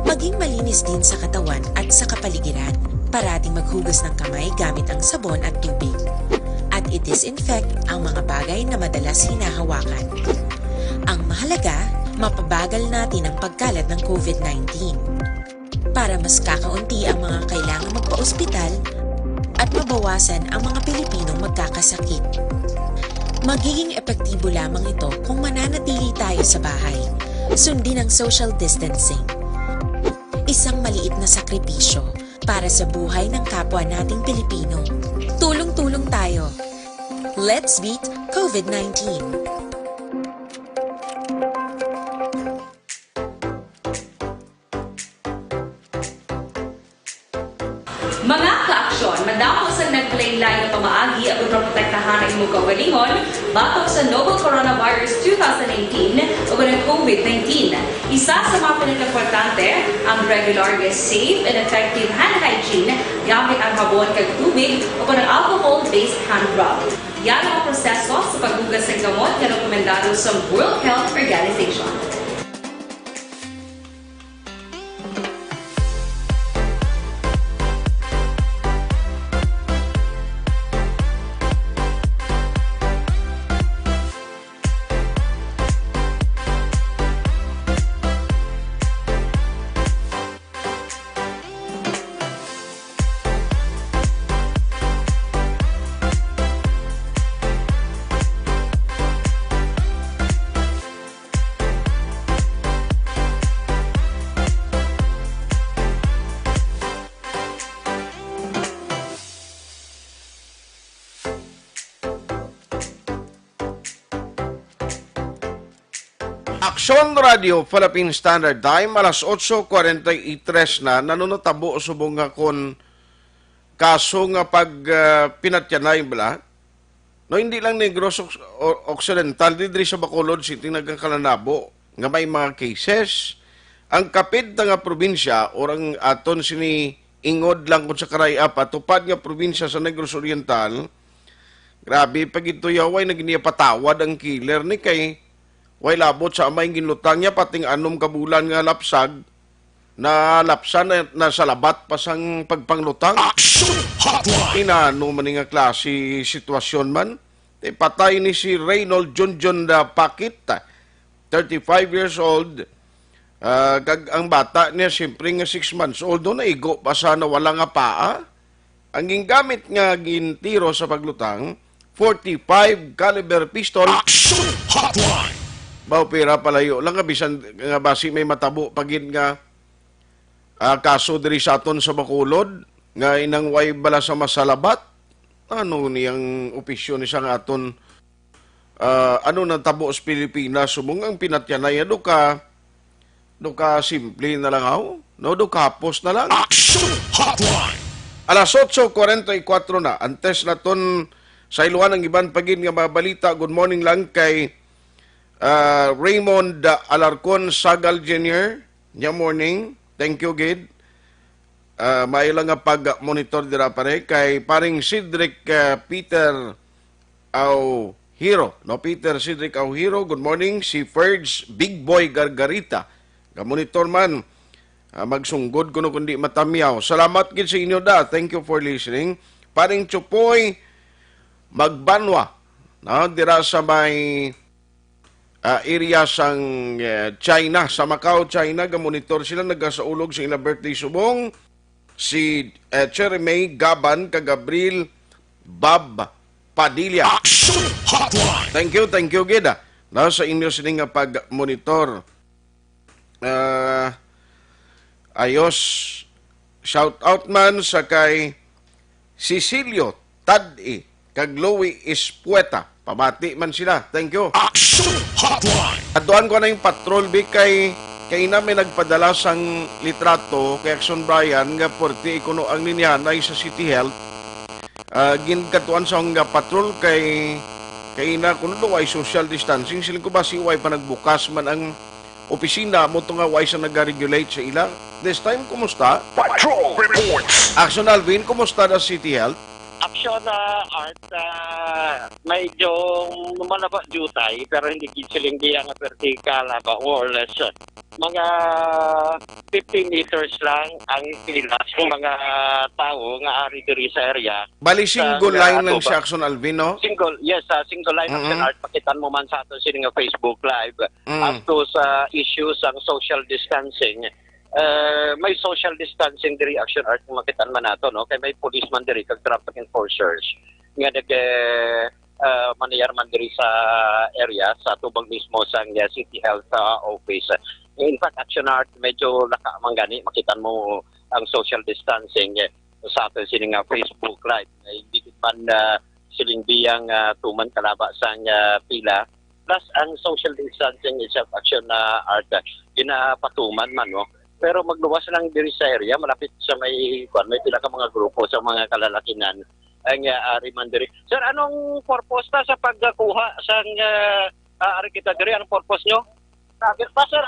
Maging malinis din sa katawan at sa kapaligiran. Parating maghugas ng kamay gamit ang sabon at tubig. At i-disinfect ang mga bagay na madalas hinahawakan. Ang mahalaga, mapabagal natin ang pagkalat ng COVID-19 para mas kakaunti ang mga kailangang magpa-ospital at mabawasan ang mga Pilipinong magkakasakit. Magiging epektibo lamang ito kung mananatili tayo sa bahay. Sundin ang social distancing. Isang maliit na sakripisyo para sa buhay ng kapwa nating Pilipino. Tulong-tulong tayo. Let's beat COVID-19. Mga ka-aksyon, madamo sa naglaylay na pamaagi at protektahan ang imong kaugalingon batok sa novel coronavirus 2018 o ng COVID-19. Isa sa mga pinaka-importante ang regular, safe, and effective hand hygiene gamit ang habon kag tubig o ng alcohol-based hand rub. Yan ang proseso sa paghugas ng gamot na rekomendado sa World Health Organization. Aksyon Radio Philippine Standard Time, alas 8:43 na, nanunotabo subong nga kon kaso nga pag pinatyanay bala. No, hindi lang Negros Occidental, didri sa Bacolod City nagkakalanabo nga may mga cases. Ang kapit nga probinsya, orang aton sini ingod lang kung sa Karayap, tupad nga probinsya sa Negros Oriental, grabe, pag ito yaway naginiapatawad ang killer ni kay way labot sa amay ginlutang niya pating anom kabulan nga lapsag na lapsan na sa labat pasang pagpanglutang. Inano man nga klase sitwasyon man. Patay ni si Reynold Junjun Pakit, 35 years old, Kag ang bata niya, siyempre nga 6 months old, na igo pa sana wala nga paa. Ang gingamit nga gintiro sa paglutang, 45 caliber pistol. Action Hotline! Pera palayo lang nga bisan nga basi may matabo pagid nga kaso diri sa aton sa Bacolod nga inang way bala sa masalabat. Ano niyang opisyon ni sa nga aton ano nang tabo sa Pilipinas sumong ang pinatyanay do ka simple na lang aw no do kapos na lang. Action Hotline! Alas 8:44 na antes naton sa iluan ang iban pagid nga mabalita. Good morning lang kay Raymond Alarcon Sagal Jr. Good morning. Thank you, Gid. May lang nga pag-monitor dira pare kay paring Cedric Peter Hero. No, Peter Cedric Hero. Good morning. Si Ferds Big Boy Gargarita. Monitor man. Magsunggod kuno kundi matamiyaw. Salamat gid sa inyo da. Thank you for listening. Paring Chupoy Magbanwa. No, dira sa may area sang China, sa Macau, China, gamonitor sila nagasaulog sa ilang birthday subong si Cheremay Gaban kag Gabriel Bob Padilla. Action Hotline! Thank you gida. Na sa inyo sining nga pag-monitor. Ayos shout out man sa kay Cecilio Tadi kag Louie Espueta. Pamati man sila. Thank you. Action Hotline! Aduan ko na yung patrol big kay na may nagpadala sang litrato kay Action Brian nga porti ikuno ang ninyanay sa City Health. Ginkatuan sa nga patrol kay na kuno do ay social distancing sila ko ba si way pa nagbukas man ang opisina mo to nga way sa nag-regulate sa ilang. This time kumusta? Patrol reports! Action Alvin, kumusta na City Health? Action Art, medyo malaba jutay pero hindi siling diya nga vertical ba or less. Mga 15 meters lang ang pila sa mga tao nga ari diri sa area. Bali single line lang si Action Alvin, no? Single line Action Art. Pakitan mo man sa ato sini nga Facebook Live. As to sa issues ang social distancing. May social distancing diri Action Art kung makitaan man nato no kay may policeman diri kag traffic enforcers nga manayar man diri sa area sa tubang mismo sa City Health Office. In fact Action Art medyo laka man gani makitaan mo ang social distancing sa ato sini nga Facebook Live. Hindi man siling biyang tuman kalaba sa pila plus ang social distancing itself Action Art ginapatuman man no. Pero magluwas lang diri sa area, malapit sa may pila ka mga grupo sa mga kalalakinan ang ari man diri. Sir, anong purpose ta sa pagkuha sa ari kita diri? Anong purpose nyo? Target pass, sir.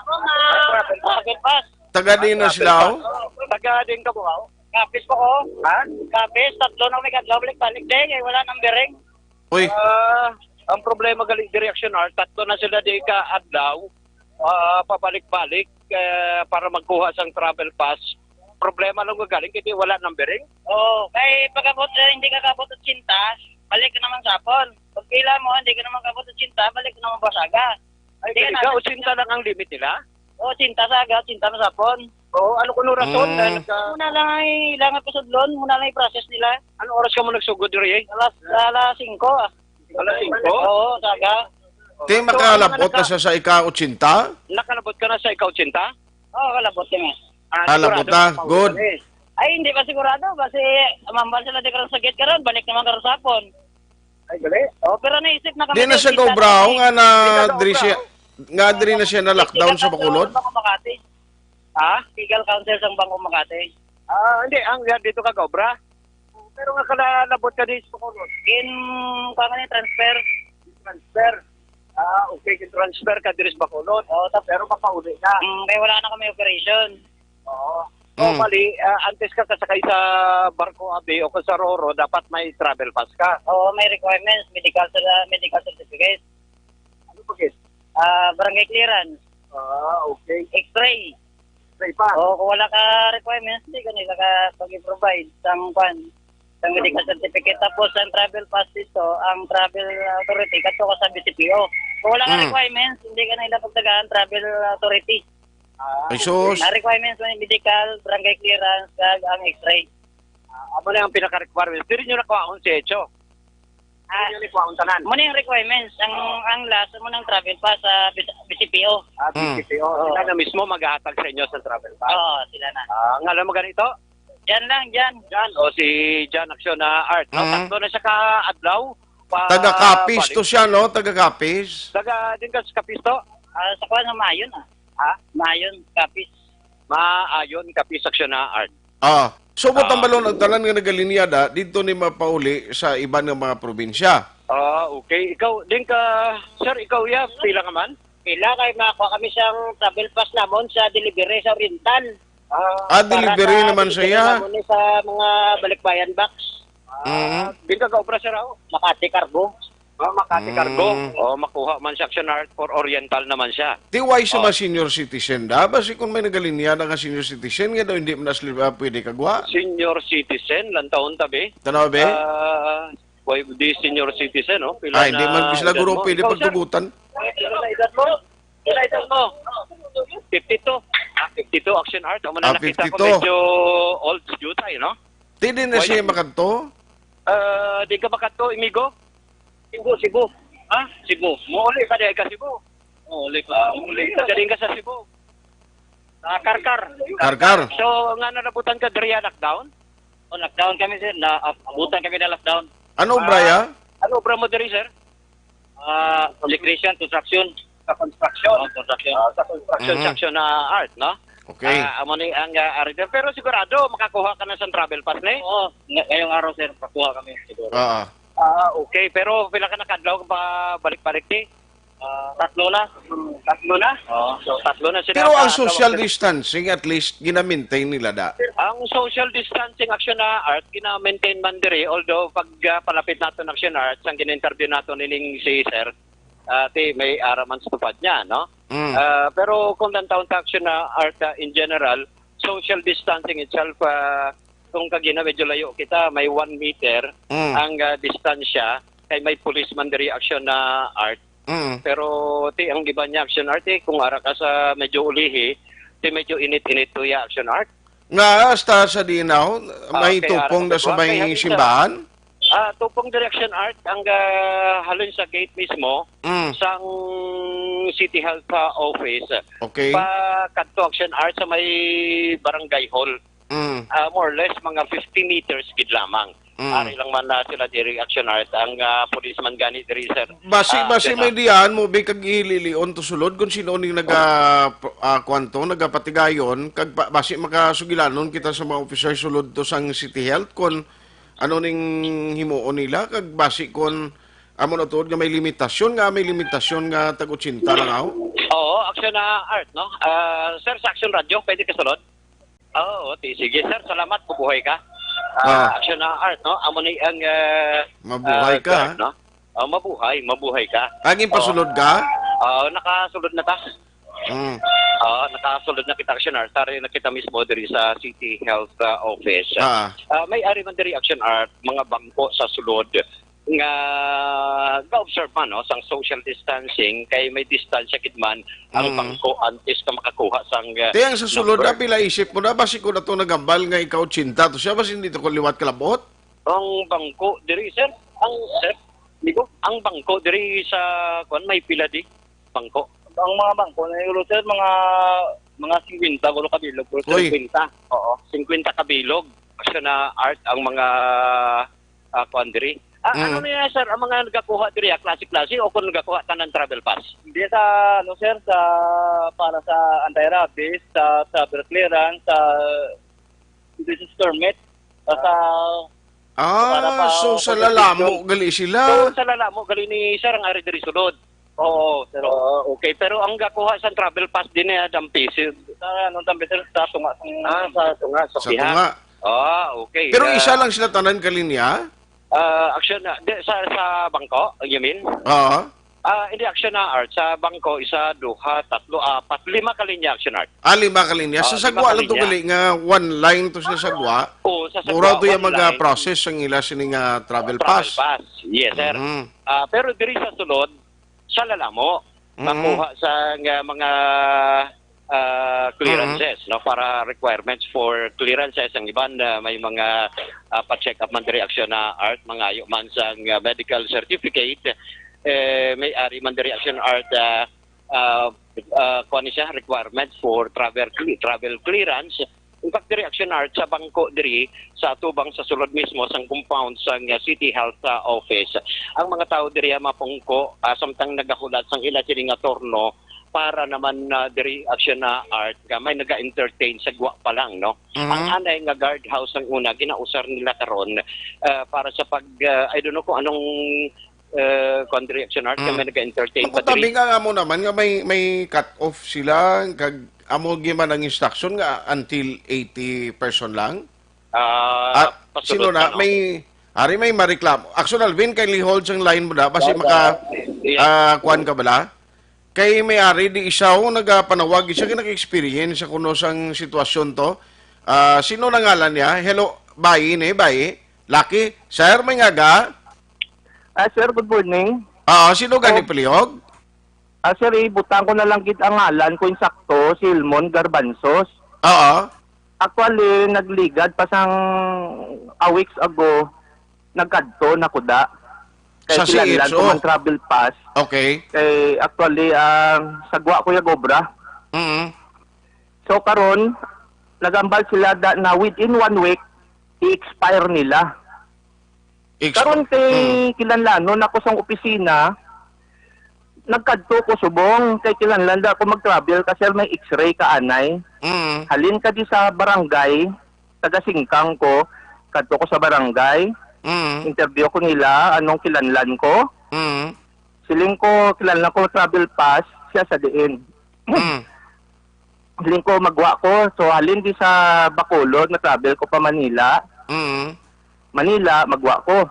Target pass. Taga din na sila, Taga din ka po, Kapis po ko. Ha? Kapis, tatlo na may kadlaw, balik din, wala nang bering. Uy. Ang problema galing diri Action Art, tatlo na sila di ka adlaw, pabalik-balik, para magkuha sang travel pass. Problema lang galing kasi wala numbering. Oo, kay pagkabot hindi ka kabot at sinta, balik ka naman sapon. Pag pila mo, hindi ka naman kabot at sinta, balik ka naman basaga. Ay, ikaw, sinta lang ang limit nila? Oo, sinta saga, sinta na sapon. Oo, ano kuno rason? Muna lang ay ilangan pasudlon, muna lang i-process nila. Anong oras ka mo nagsugod diri? Alas 5. Alas 5? Oo, saga. Di makalabot na siya sa ika-80? Nakalabot ka na sa ika-80? Oo, kalabot kami. Kalabot na, good. Ay, hindi pa sigurado kasi mambal sila di karon sakit karon, balik naman karon sapon. Ay, gali? Oo, pero naisip na kami. Di na siya go brown nga na diri na siya na lockdown sa Bacolod? Ha? Legal counsel sa Bangko Makati. Hindi, ang dito ka gobra. Pero nga kalabot ka dito sa Bacolod. Kaya transfer. Okay, transfer ka diri sa Bacolod. Pero makauli ka. Kaya wala na kami operation. Oo. Mali, antes ka kasakay sa barko abi o sa Roro, dapat may travel pass ka. Oo, may requirements, medical certificate. Ano po, Kit? Barangay clearance. Okay. X-ray. X-ray pa? Oo, kung wala ka requirements, hindi ka nila pag-provide sang medical certificate. Tapos ang travel pass dito, ang travel authority, kato ka sa BCPO. Kung wala ka requirements, hindi ka nila pagtagaan travel authority. Ay sus. Ang requirements may medical, barangay clearance, kag ang X-ray. Amo na ang pinaka-requirements. Dili nyo nakuha akong si Echo. Dili nyo nakuha akong tanan. Muna yung requirements. Ang last mo ng travel pass sa BCPO. BCPO. Sila na mismo mag-ahatag sa inyo sa travel pass. Oo, sila na. Ngalan mo ganito? Diyan lang, diyan. O si Jan Action na Art. No? Tatlo na siya ka-adlaw. Taga-Capiz to siya, no? Taga-Capiz. Din ka sa Capiz to? Sa kuha ng Mayon, Mayon, Capiz. Maayon, Capiz Action na Art. So, ang balon ang tanan nga nagalinyada, dito ni mapauli sa iba ng mga probinsya. Okay. Ikaw, din ka, sir, ikaw pila ka man? Pila kay makakuha kami siyang travel pass namon sa delivery sa Oriental. Delivery naman siya. Sa mga balikbayan box. Din ka ka-obra siya raw? Makati Cargo. Makati Cargo. Makuha man siya Action Art for Oriental naman siya. Tiway sa mga senior citizen da? Basi kung may nagalinya na nga senior citizen, nga daw hindi mo na sila pwede kagwa? Senior citizen, lantaon tabi. Tanaw be? Di senior citizen, no? Pila hindi man sila guro pwede pagtugutan. Edad mo? 52. 52 Action Art. Ang nakita ko 52. medyo old jutay, no? Hindi na siya makanto? Di ka makanto, imigo? Cebu. Cebu. Muuli ka dahil ka Cebu. Muuli ka. Galing ka sa Cebu. Karkar. So, nga nanabutan ka diri lockdown? Lockdown kami, sir. Abutan kami na lockdown. Ano obra ya? Ano obra mo diri, sir? Electrician, construction. Sa construction. Construction. Sa construction section na art, no? Okay. Amo ni ang aridan. Pero sigurado, makakuha ka na sa travel pass ni? Oo. Ngayong araw, sir, makakuha kami. Siguro. Okay. Pero pila ka nakadlaw pa balik-balik ni? Tatlo na. So, tatlo na sila. Pero ang social distancing, at least, gina-maintain nila da? Ang social distancing Action na Art, gina-maintain man diri. Although, pag palapit nato ng Action Art, ang gina-interview nato niling si Sir, may araman sa tupad niya, no? Pero kung nantaon sa Action na Art in general, social distancing itself, kung kagina medyo layo kita, may 1 meter ang distansya, kay may policeman diri Action na Art. Pero ang iba niya Action Art, kung ara ka sa medyo ulihi, medyo init-init to ya Action Art. Nga, hasta sa dinaw, may tupong na sa may simbahan? Tupong Direction Art, ang halon sa gate mismo, sa City Health Office. Okay. Kadto Action Art sa may barangay hall. More or less, mga 50 meters gid lamang. Ari lang man na sila diri Action Art, ang policeman gani diri, sir. Basi may diyan mo, be kag ililion to sulod, kung sino ning nagapatigayon, kag basi makasugilanon kita sa mga officer sulod to sang City Health, kung ano ning himuon nila, kag basi kung amo na tuod nga may limitasyon nga tag-80 lang ako. Oo, Action na Art, no? Sir, sa Action Radio, pwede ka sulod? Oo, sige, sir, salamat, bubuhay ka. Action na Art, no? Amo ni ang mabuhay ka, no? Mabuhay ka. Aging pasulod ka? Nakasulod na ta. Nakasulod na kita Action Art. Tari na kita mismo diri sa City Health Office. May ari man diri Action Art, mga bangko sa sulod nga ga-observe man, no, sang social distancing, kay may distansya kid man ang bangko antes ka makakuha sang tiyang sa sulod na pila isip mo na, basi ko na to nagambal nga ikaw 80 to siya, basi hindi to ko liwat kalabot? Ang bangko diri, sir, ang bangko diri sa may pila di bangko. Ang mga bangko na yung sir, mga 50 gulo kabilog. 50. Oo, 50 kabilog. Action na Art ang mga diri. Ano niya, sir, ang mga nagakuha diri, klase-klase o kung nagakuha tanan travel pass? Hindi sa, sir, para sa anti-rabies, sa travel clearance, sa business permit, so sa lalamo gali sila. So sa lalamo gali ni sir ang ari diri sulod. Oo, sir. Okay, pero ang gakuha sa travel pass din niya dampi. Anong dampi, sir? Sa tunga. Sa tunga. Okay. Pero isa lang sila tanan kalinya? Action na sa bangko, you mean? Oo. Hindi Action na Art sa bangko, 1, 2, 3, 4, 5 kalinya Action Art. 5 kalinya. Sa sagwa lang to gali nga one line to sa sagwa. Oo, sa sagwa. Mura to yung mag-process ang ila sining travel pass. Yes, sir. Pero diri sa sulod, sa lalamo, makuha sa mga clearances, no, para requirements for clearances. Ang iban may mga pa-check up man diri action na art, mga ayo man sang medical certificate, may ari man diri action art kuan siya requirements for travel clearance. In fact, diri action art sa bangko diri sa tubang sa sulod mismo sang compound sang City Health Office. Ang mga tao diri mapungko samtang nagahulat sang ila sini nga torno para naman diri action na art may naga-entertain sa guwa pa lang, no. Ang anay nga guardhouse ang una ginausar nila karon para sa pag I don't know kung anong country action art may naga-entertain pa diri. Tabi nga mo naman nga may cut off sila kag amo giman ang instruction nga until 80 person lang. Sino na may ari may mareklamo. Actually Alvin kay lihold sang line mo na basi maka kuan ka bala. Kay may ari di isaw nagapanawag siya kinaka-experience sa kuno sang sitwasyon to. Sino na ngalan niya? Hello, Bayi ni Bayi. Lucky, sir may ngaga. Sir, good morning. Sino gani palihog? Sir, ibutang ko na lang gid ang ngalan ko insakto, Silmon Garbanzos. Oo. Actually, nagligad pa sang a weeks ago, nagkadto na kuda. Sa kilanlan ko man travel pass. Okay. Actually, sagwa ko yung Gobra. So, karon nagambal sila na within 1 week, i-expire nila. Karon kay kilanlanon ako sa opisina, nagkadto ko subong kay kilanlan ako mag-travel kasi may x-ray ka anay. Halin ka di sa barangay, taga Singkang ko, kadto ko sa barangay. Interview ko nila anong kilanlan ko. Siling ko kilanlan ko travel pass siya sa diin. Siling ko magwa ko, so halin di sa Bacolod na travel ko pa Manila. Manila magwa ko.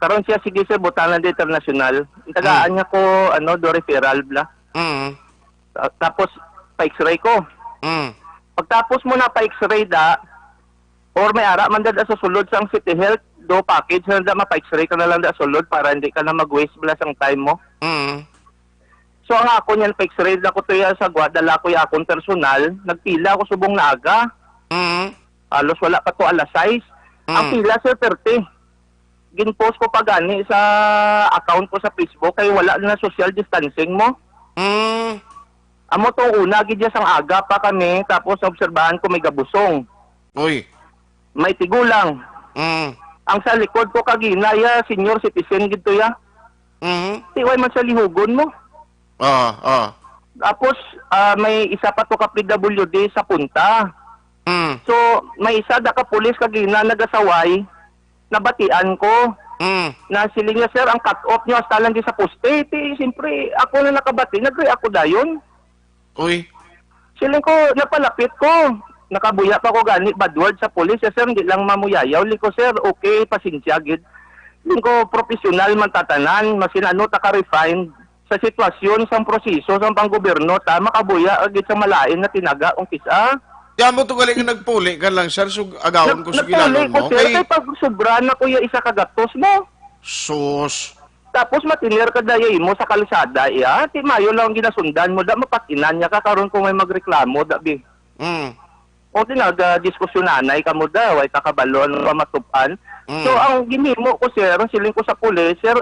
Karon siya sige sir butanan di international. Tagaan niya ko do referral bla. Tapos pa x-ray ko. Pagtapos mo na pa x-ray da or may ara man da sa sulod sang City Health do package na ma pa x-ray ka na lang da sulod para hindi ka na mag-waste bla sang time mo. So ang ako niyan pa x-ray da ko tuya sa Guadala ko ya akong personal, nagpila ako subong na aga. Alos wala pa to alas 6. Ang pila sir 30. Ginpost ko pa gani sa account ko sa Facebook kay wala na social distancing mo. Amo to una gid sang aga pa kami tapos obserbahan ko may gabusong. Uy. May tigulang. Ang sa likod ko kagina ya senior citizen gid to ya. Tiway man sa lihugon mo. Tapos may isa pa to ka PWD sa punta. So may isa da ka pulis kagina nagasaway. Nabatian ko na siling niya sir ang cut off niyo hasta lang di sa poste. Siyempre ako na nakabati nagre ako dayon. Uy. Siling ko napalapit ko. Nakabuya pa ko gani bad word sa pulis sir hindi lang mamuyayaw. Liko sir okay pasensya gid. Liko professional man tatanan masin ano ta ka refine sa sitwasyon sa proseso sa panggobyerno ta makabuya agit sa malain na tinaga ung kisa. Diyan mo tugali ka nagpuli ka lang, sir. So, agawin ko sa kilanon mo. Nagpuli ko, sir. Kaya pag sobra na ko yung isa kagatos mo. Sus. Tapos matinir ka dayay mo sa kalsada. Ti mayo lang ginasundan mo. Da mapatinan niya ka. Karoon kung may magreklamo. Dabi. O tinag-diskusyon nanay ka mo da. Way kakabalon. Pamatupan. So, ang ginimo ko, sir, siling ko sa pulis, sir,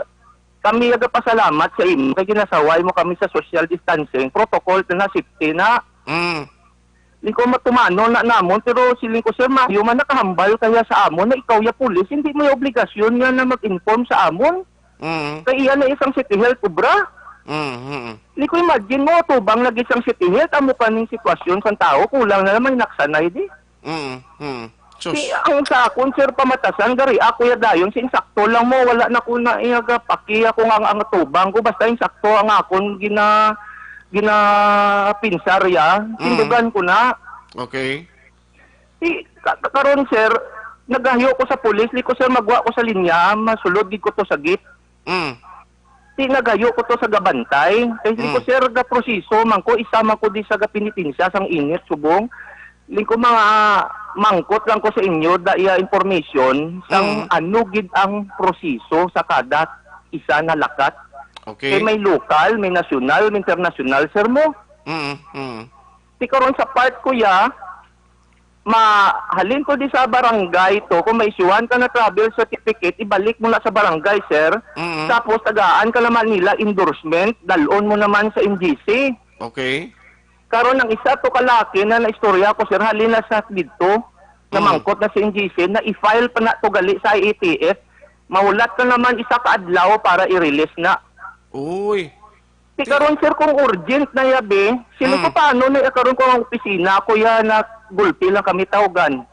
kami agapasalamat sa imo. Kaya ginasaway mo kami sa social distancing. Protocol na safety na. Hindi ko matumano na namon, pero siling ko sir, mayo man nakahambal kaya sa amon na ikaw ya pulis, hindi mo yung obligasyon nga na mag-inform sa amon. Kaya iyan na isang City Health kubra. Hindi ko imagine mo, tubang lagi isang City Health, amo pa ng sitwasyon sa tao, kulang na naman naksanay di. Ang sa akon sir pamatasan, gari ako ya dayon, sinsakto lang mo, wala na ko na iyaga, paki ako nga ang tubang ko, basta insakto ang akon pinsarya, sindugan ko na. Okay. Karon sir, nagahyo ko sa pulis, li ko sir magwa ko sa linya, masulod gid ko to sa gate. Nagahyo ko to sa gabantay. Kay li ko sir ga proseso man ko isama ko di sa gapinitinsya sang init subong. Li ko mga mangkot lang ko sa inyo da iya information sang ano gid ang proseso sa kada isa na lakat. Okay. May local, may national, may international, sir mo. Di karon sa part kuya, mahalin ko di sa barangay to, kung may isyuhan ka na travel certificate, ibalik mo na sa barangay, sir. Tapos tagaan ka naman nila endorsement, dalon mo naman sa MGC. Okay. Karon ng isa to kalaki na naistorya ko, sir, halin na sa dito, na mangkot na sa MGC, na i-file pa na to gali sa IATF, mahulat ka naman isa kaadlaw para i-release na. Uy. Di karon sir, kung urgent na yabi, sino ko paano na karon ko ang opisina, kuya, na gulpi lang kami tawgan.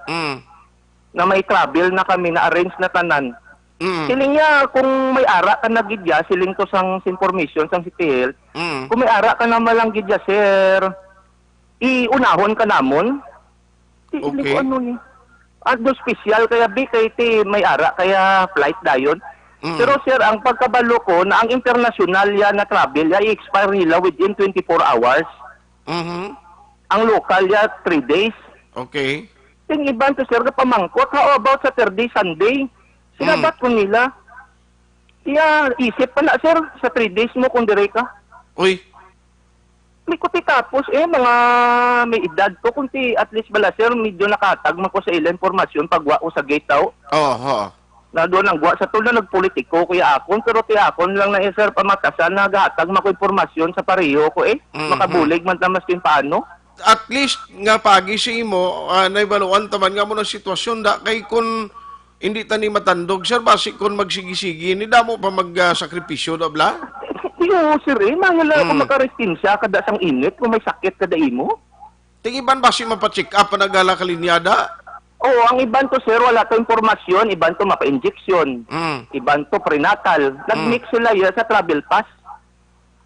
Na may travel na kami, na arrange na tanan. Siling niya, kung may ara ka na gidya, siling to sang information, sang City Health, kung may ara ka na malang gidya, sir, iunahon ka namon. Okay. Ko ano ni? Ado special kaya bi kay ti may ara kaya flight dayon. Pero sir, ang pagkabalo ko na ang international ya na travel ya i-expire nila within 24 hours. Ang local ya 3 days. Okay. Ting iban to sir na pamangkot, how about Saturday, Sunday? Sinabat ko nila. Iya, isip pa na sir sa 3 days mo kung dire ka. Uy. May kuti tapos mga may edad ko kunti at least bala sir medyo nakatag man ko sa ila informasyon pagwa ko sa gate daw. Na doon ang gwa sa tulo nagpolitiko kuya akon pero ti akon lang na sir pamatasan nagahatag man ko informasyon sa pareho ko makabulig man ta maskin paano. At least nga pagi si imo naibaluan taman nga mo ng sitwasyon da kay kun hindi tani matandog sir basi kun magsigi-sigi ni damo pa magsakripisyo da bla. Yo, sir, mahila ako makarestinsa kada sang init kung may sakit kada imo. Tingiban ba si mapacheck up pa nagala kalinyada? Oo, ang iban to sir, wala to informasyon, iban to mapa-injection, iban to prenatal. Nag-mix sila yun sa travel pass.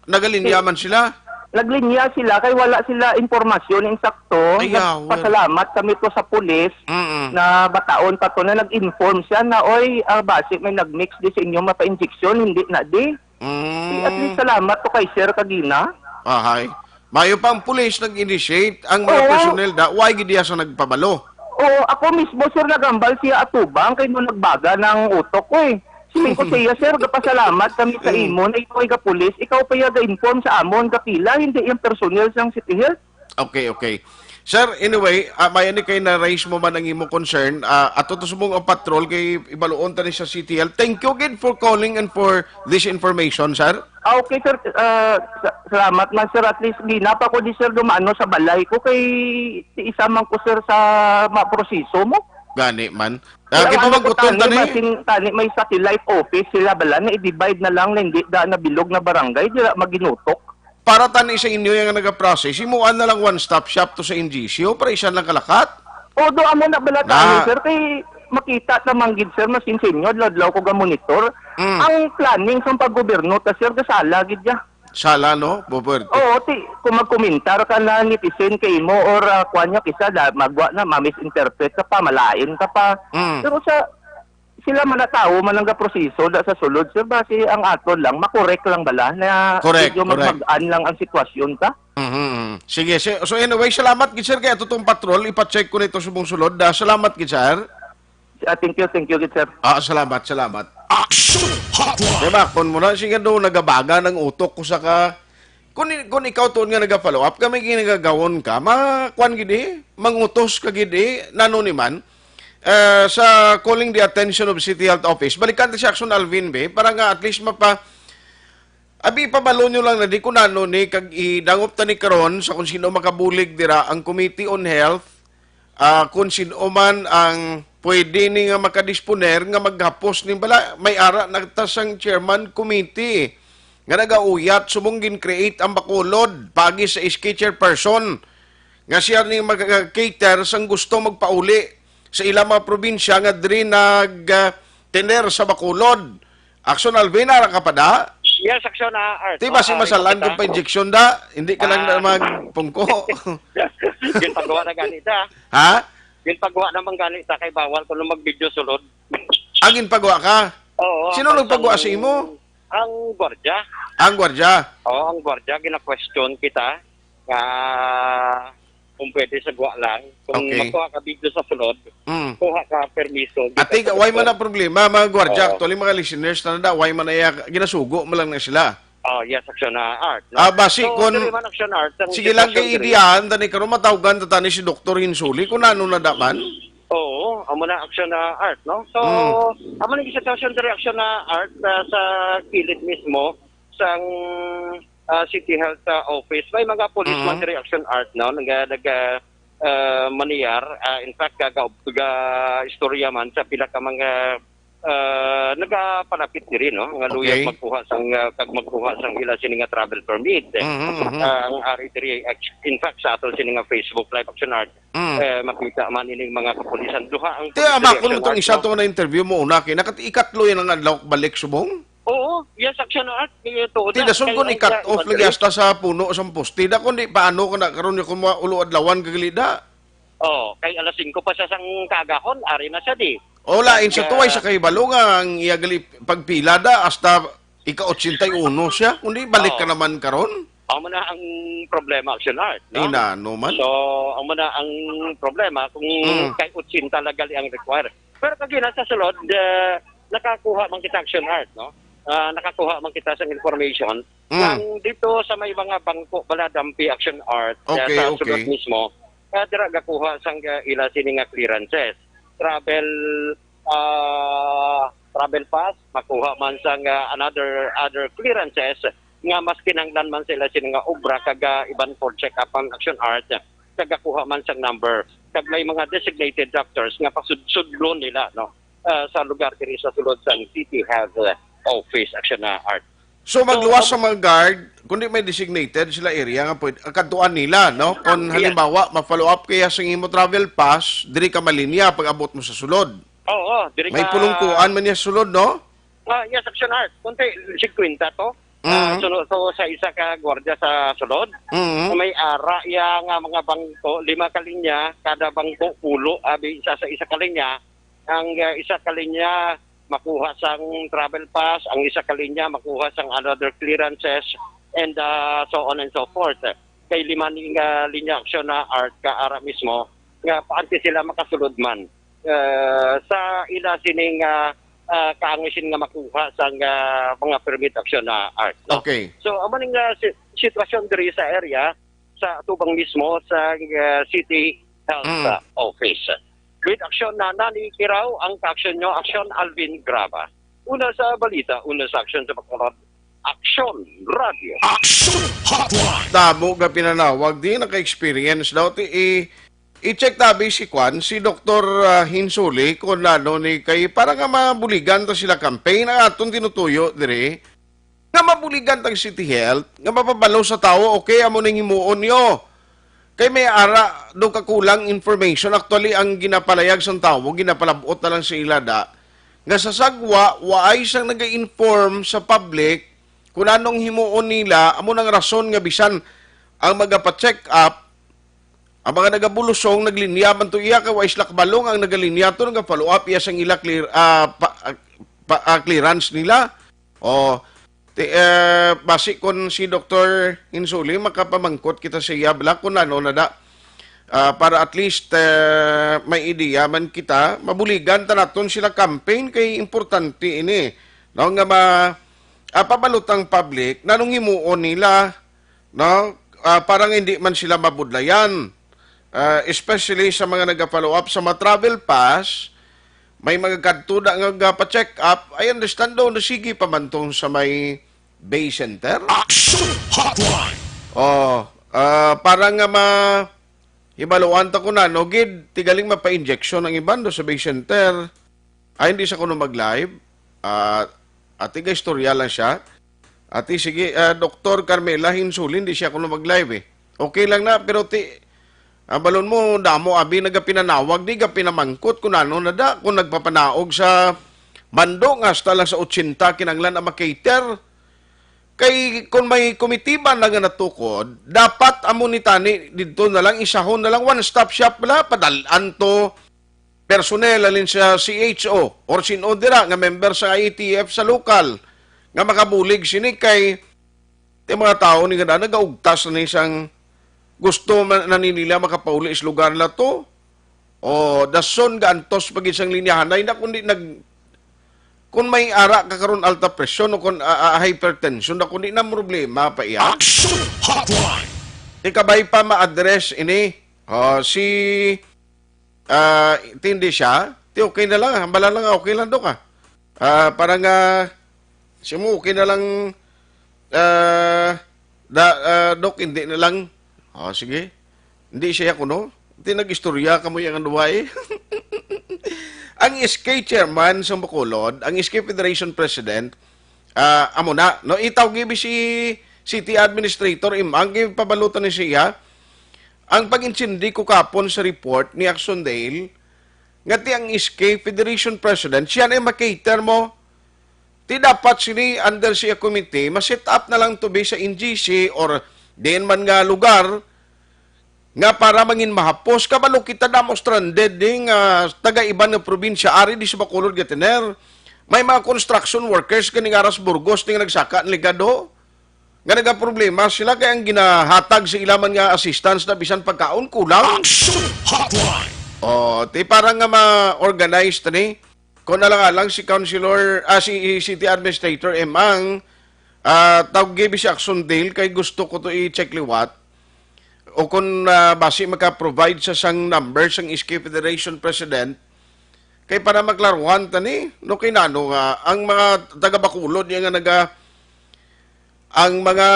Nagalinyaman sila? Naglinya sila, kay wala sila informasyon insakto. Nagpasalamat kami to sa pulis na bataon pa to na nag-inform siya na, oy, basi may nag-mix di sa inyo mapa-injection, hindi na di. At least salamat to kay Sir Kagina. Ahay. Mayo pa ang pulis nag-initiate ang mga personnel da. Why gidiya sa nagpabalo? Oo, ako mismo sir nagambal siya atubang kay nung nagbaga ng utok ko Siling ko siya sir, kapasalamat kami sa imo na ikaw ay kapulis. Ikaw pa ga-inform sa amon kapila, hindi yung personnel sang City Health. Okay. Sir, anyway, may ani kay na-raise mo man ang imo concern. Ato to sumong ang patrol kay ibaluon tani sa CTL. Thank you again for calling and for this information, sir. Okay, sir. Salamat man, sir. At least, ginapa ko di, sir, dumano sa balay ko kay isa man ko, sir, sa maproseso mo. Gani man. Ito magutong tani. May satellite office sila bala na i-divide na lang na hindi na bilog na barangay. Di na maginutok. Para tani sa inyo yung nag-process, imuan na lang one-stop shop to sa NGC o para isa lang kalakat? O, doon mo na bala tayo, sir. Kay makita naman gid, sir, mas insinyo, ladlaw ko ga-monitor. Ang planning sa pag-gobyerno, ta, sir, kasala gid ya. Sala, no? Boberto. Oo, kung magkomentar ka na netizen kay mo or kuanya kisa, magwa na, ma-misinterpret ka pa, malain ka pa. Pero sila man na tao, man ang proseso sa sulod, sir, basi ang aton lang, makorek lang bala, na medyo mag-an lang ang sitwasyon ta. Sige, so anyway, salamat gid sir, kaya itong patrol, ipacheck ko nito subong sulod. Salamat gid sir. Thank you gid sir. Salamat. Action Hotline! Diba, kung muna siya doon nagabaga ng utok ko sa ka, kung ikaw to nga nag-follow up, kami ginagagawon ka, makwan gidi, mangutos ka gidi, nano ni man, sa calling the attention of City Health Office, balikan sa Action Alvin be, para nga at least abi pabalo nyo lang na di ko nano ni, kag idangop ta ni karon sa kung sino makabulig dira ang Committee on Health, kung sino man ang pwede ni nga makadisponer nga maghapos ni bala, may ara nagtasang chairman committee nga nagauyat sumong create ang Bacolod pagi sa SK chairperson nga siya ni mag-cater sang gusto magpauli sa ilang mga probinsya nga diri nag-tener sa Bacolod. Action Alvin, ara ka pa da? Yes, Action Art. Diba si masalan yung pa-injection da? Hindi ka lang na magpungko. Yung paggawa na ganita. Ha? Yung paggawa naman ganita kay bawal ko nung mag-video sulod. Agin paggawa ka? Oo. Sino nagpagawa sa imo? Ang gwardya. Ang gwardya? Oo, ang gwardya. Gina-question kita kung pwede sa gawa lang. Kung magkuha ka video sa sulod, kuha ka permiso. Ati, why man na problema, mga gwardya, actually mga listeners na why man na ginasugo mo lang na sila. Oh, yes, action art. No? Basi, so, diri man action art. ang sige lang sitwasyon kay diri. idiyahan, tani karon matawgan ta tani si Dr. Hinsuli, kung ano na daman. Oo, amo na action art, no? So, amo na sitwasyon diri action art sa kilid mismo sang City Health Office. May mga policeman diri action art, no? Maniyar. In fact, istorya man sa pila ka mga nagapalapit diri, no? Nga luyag magkuha sang ila sini nga travel permit. Ang ari diri, in fact, sa ato sini nga Facebook live action art, makita man ining mga kapulisan duha ang Kung itong isa to na interview mo una kay ikatlo yan ang adlaw balik subong. Oo, yes, action art. Tida sun kun ikat off lagi hasta sa puno sa poste. Tida kun di paano kana karon kun ulo adlawan kagalida. Oh, kay alas 5 pa sa sang kagahon, ari na siya di. O lain sa tuway sa kay balunga ang iyagali pagpila da hasta ika-81 siya. Kundi balik ka naman karon. Amo na ang problema action art, no? Inano man. So, amo na ang problema kung kay 80 talaga ang require. Pero kagina sa sulod, nakakuha man kita action art, no? Nakakuha man kita sa information nang dito sa may mga bangko baladampi action art sa sulod mismo. Dira gakuha sang ila sini nga clearances. Travel pass, makuha man sang other clearances nga mas kinanglan man sila sini nga obra kaga iban for check up ang action art kagakuha man sang number kag may mga designated doctors nga pasud-sudlon nila, no? Sa lugar diri sa sulod sang City Health Office action art. So magluwas sa mga guard, kundi may designated sila area nga pwede kaduan nila, no? Kung halimbawa ma-follow up kaya sa imo travel pass, diri ka malinya pag abot mo sa sulod. Oo, diri ka. May pulungkuan man niya sulod, no? Yes, action art. Kunti 50 to. So sa isa ka gwardiya sa sulod, may ara ya nga mga bangko, 5 ka linya, kada bangko pulo, abi isa sa isa ka linya. Ang isa ka linya makuha sang travel pass, ang isa ka linya makuha sang another clearances, and so on and so forth. Kay 5 linya action art ka ara mismo nga paanti sila makasulod man sa ila sining kaangisin nga makuha sang mga permit action art. No? Okay. So amo ning sitwasyon diri sa area sa tubang mismo sa City Health Office. With action na nanikiraw ang action nyo, action Alvin Graba. Una sa balita, una sa action sa pagkaroon, Action Radio. Action Hotline! Damo ga pinanawag di naka-experience daw i-check tabi si Kwan, si Dr. Hinsuli kung ano ni kay para nga mabuligan to sila campaign na atong tinutuyo dire nga mabuligan tang City Health nga mapabalo sa tao okay amo ning himuon nyo. Kay may ara do kakulang information actually ang ginapalayag sa tao ginapalabot na lang sa ilada nga sa sagwa waay sang naga-inform sa public kung anong himuon nila amo nang rason nga bisan ang magapa-check up ang mga nagabulusong naglinya man to iya kay wais lakbalong ang nagalinya to nga follow up iya sang ila clearance nila basi kon si Dr. Hinsuli makapamangkot kita sa iya bala kung ano na da para at least may ideya man kita mabuligan ta naton sila campaign kay importante ini no nga pabalutang public nanong himuon nila no parang hindi man sila mabudlayan especially sa mga naga-follow up sa mga travel pass may mga kadtuda nga pa-check up I understand daw na sige pa man tong sa may Bay Center. Action Hotline! Parang nga hibaluan ta ko na, no, gid, tigaling mapa-injection ang iban do sa Bay Center. Hindi siya kuno mag-live. Ati ka istorya lang siya. Ati, sige, Dr. Carmela Hinsuli, hindi siya kuno mag-live Okay lang na, pero balon mo, damo, abi, nagapinanawag, di ka pinamangkot, kung ano na da, kung nagpapanaog sa bandong, hasta lang sa 80, kinanglan ang makater. Kay kung may komitiba na nga natukod, dapat amunitani dito na lang, isahon na lang, one-stop shop na, padalan to personnel alin sa CHO or sinodira nga member sa IETF sa lokal nga makabulig sini kay mga tao ni nga nagaugtas na isang gusto na nila makapauli is lugar na to o dason ga antos pag isang linyahan na kundi kung may ara ka karon alta presyon o kung hypertension na kung di na problema pa iya. Action Hotline. Ikabay pa ma-address ini si tindi siya, ti okay na lang, hambala lang okay lang do ka. Parang siya mo okay na lang dok hindi na lang. Sige. Hindi siya kuno. Hindi nag-istorya ka mo yung anuway. Ang SK chairman sa Bacolod, ang SK Federation President, amo na, no, itaw gibi si City Administrator, ang pabalutan ni siya, ang pag-insindi ko kapon sa report ni Axondale, ngati ang SK Federation President, siya na makater mo, di dapat sini under siya committee, maset up na lang to be sa NGC or din man nga lugar, nga para mangin mahapos kabalo kita damo stranded ding taga-iban nga probinsya ari di sa Bacolod Gatiner. May mga construction workers kaning aras Burgos ting nagsaka ng ligado. Nga naga problema sila kay ang ginahatag sa ilaman nga assistance na bisan pagkaon kulang. Hotline. Ti parang nga ma-organize tani. Kung nalang si Councilor si City Administrator emang tawag gibi si Axondale kay gusto ko to i-check liwat. O kung basi maka-provide sa sang number sang SK Federation President, kay para maglaruan tani, no kay nano nga, ang mga taga-Bacolod, yung nga ang mga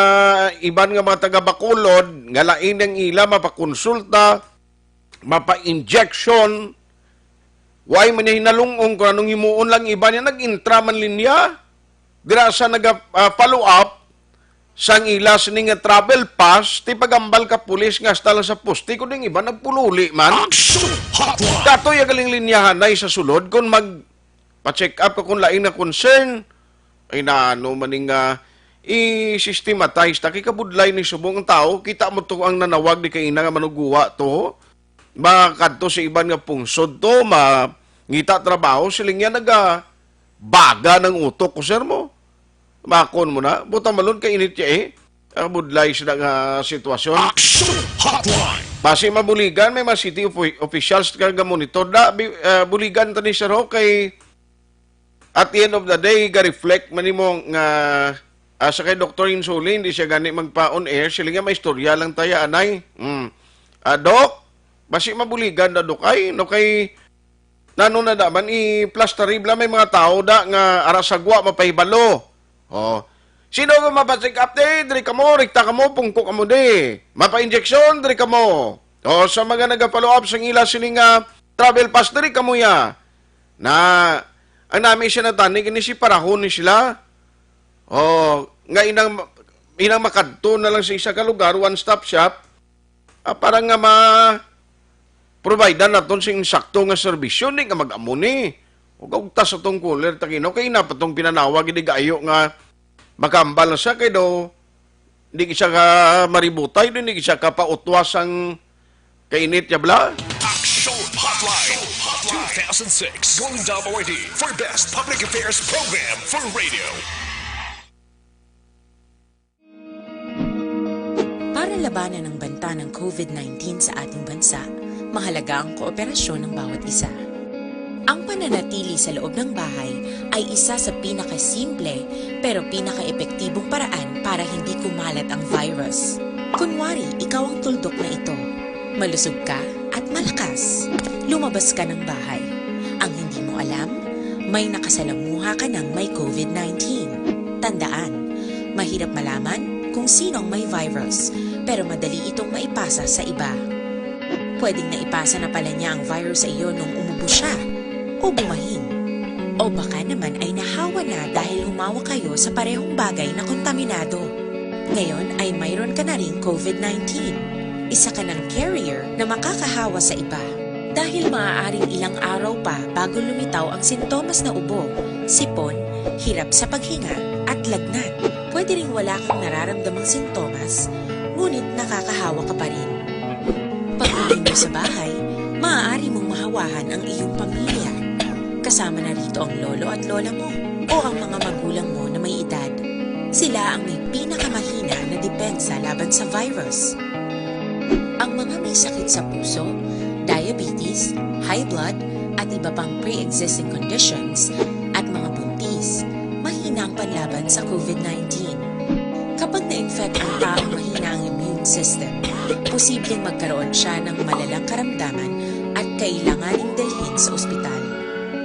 iban nga mga taga-Bacolod, nga lain ng ila, mapakonsulta, mapa-injection, why man yung hinalungong kung anong himuon lang iba niya, nag-intra man linya, dira sa nag-follow up, sang ila sining nga travel pass, ti pagambal ka pulis nga hasta lang sa poste, kung yung iba nagpululi man. Dato yung galing linyahan na sa sulod, kung mag-check up ka kung laing na concern, ay na ano maning i-systematize, takikabudlay ni subong ang tao, kita mo to ang nanawag di kaina nga manuguwa to, makadto sa iban nga pungsod to, ngita trabaho, siling yan baga ng utok ko, sir mo. Makon mo na. Buta malun ka init siya budlay siya nga sitwasyon. Basi mabuligan, may mga city officials karga monitor na. Buligan tani siya ro kay at the end of the day, ga-reflect man mo nga sa kay Dr. Insulin, hindi siya gani magpa-on air. Sila nga may istorya lang tayo, anay. Dok, basi mabuligan na dok ay, no kay nano na daman, i-plastaribla may mga tao da nga arasagwa, mapahibalo. Sino nga mapasik up diri ka mo, rikta ka mo, pungko ka mo mapa-injection, diri ka mo. Sa mga nag-follow up sa ila sining travel pass, diri ka mo ya. Na, ang namin siya natanig, ini si parahon ni sila. Nga inang makadto na lang sa isa ka lugar, one-stop shop, parang nga provide na naton sing sakto nga serbisyo, ni nga mag-amuni. Huwag tas itong cooler, takino, kaya na pa itong pinanawag, hindi gayo nga makambal na siya, kaya do, hindi siya ka maributay, hindi siya ka pautwas ang kainit niya, bla? Action Hotline 2006 Golden Dome Award for Best Public Affairs Program for Radio. Para labanan ang banta ng COVID-19 sa ating bansa, mahalaga ang kooperasyon ng bawat isa. Ang pananatili sa loob ng bahay ay isa sa pinakasimple pero pinaka-epektibong paraan para hindi kumalat ang virus. Kunwari, ikaw ang tuldok na ito. Malusog ka at malakas. Lumabas ka ng bahay. Ang hindi mo alam, may nakasalamuha ka ng may COVID-19. Tandaan, mahirap malaman kung sino ang may virus, pero madali itong maipasa sa iba. Pwedeng naipasa na pala niya ang virus sa iyo nung umubo siya o bumahin. O baka naman ay nahawa na dahil humawa kayo sa parehong bagay na kontaminado. Ngayon ay mayroon ka na ring COVID-19. Isa ka ng carrier na makakahawa sa iba. Dahil maaaring ilang araw pa bago lumitaw ang sintomas na ubo, sipon, hirap sa paghinga at lagnat. Pwede ring wala kang nararamdamang sintomas, ngunit nakakahawa ka pa rin. Pag-uwi mo sa bahay, maaari mong mahawahan ang iyong pamilya. Kasama na rito ang lolo at lola mo o ang mga magulang mo na may edad. Sila ang may pinakamahina na depensa laban sa virus. Ang mga may sakit sa puso, diabetes, high blood, at iba pang pre-existing conditions at mga buntis antibodies, mahina ang panlaban sa COVID-19. Kapag na-infect ang taong mahina ang immune system, posibleng magkaroon siya ng malalang karamdaman at kailanganing dalhin sa ospital.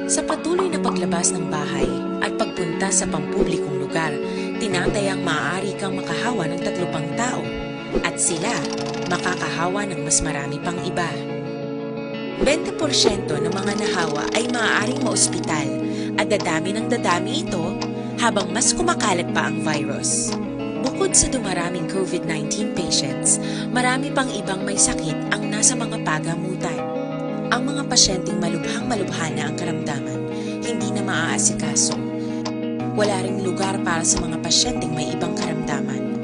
Sa patuloy na paglabas ng bahay at pagpunta sa pampublikong lugar, tinatayang maaari kang makahawa ng 3 pang tao at sila makakahawa ng mas marami pang iba. 20% ng mga nahawa ay maaaring maospital at dadami ng dadami ito habang mas kumakalat pa ang virus. Bukod sa dumaraming COVID-19 patients, marami pang ibang may sakit ang nasa mga pagamutan. Ang mga pasyenteng malubhang-malubha na ang karamdaman, hindi na maaasikaso. Wala ring lugar para sa mga pasyenteng may ibang karamdaman.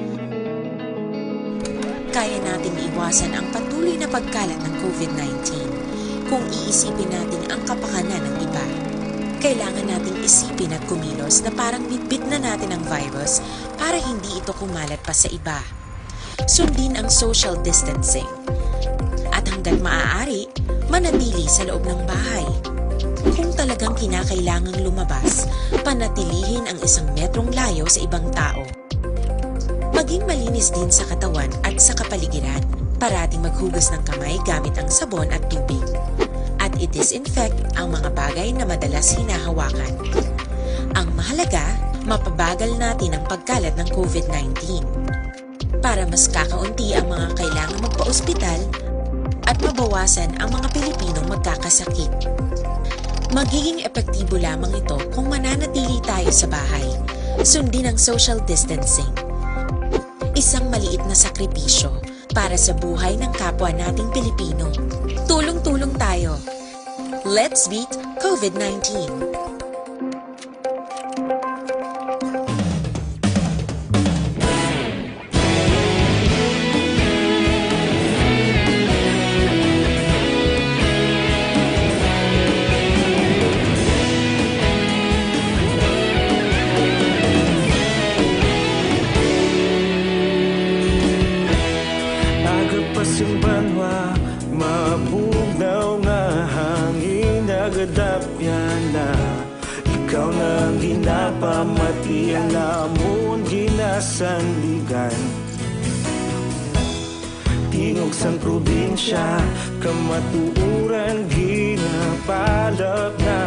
Kaya nating iwasan ang patuloy na pagkalat ng COVID-19 kung iisipin natin ang kapakanan ng iba. Kailangan nating isipin at kumilos na parang bitbit na natin ang virus para hindi ito kumalat pa sa iba. Sundin ang social distancing. At hanggang maaari, manatili sa loob ng bahay. Kung talagang kinakailangang lumabas, panatilihin ang 1 metrong layo sa ibang tao. Maging malinis din sa katawan at sa kapaligiran. Parating maghugas ng kamay gamit ang sabon at tubig. At i-disinfect ang mga bagay na madalas hinahawakan. Ang mahalaga, mapabagal natin ang pagkalat ng COVID-19 para mas kakaunti ang mga kailangang magpa-ospital at mabawasan ang mga Pilipinong magkakasakit. Magiging epektibo lamang ito kung mananatili tayo sa bahay. Sundin ang social distancing. Isang maliit na sakripisyo para sa buhay ng kapwa nating Pilipino. Tulong-tulong tayo. Let's beat COVID-19. Agapas yung banwa, mabugnaw nga hangin, nagadapyan na. Ikaw nang ginapamati, ang lamon ginasandigan. Tingog sang probinsya, kamatuuran ginapalap na.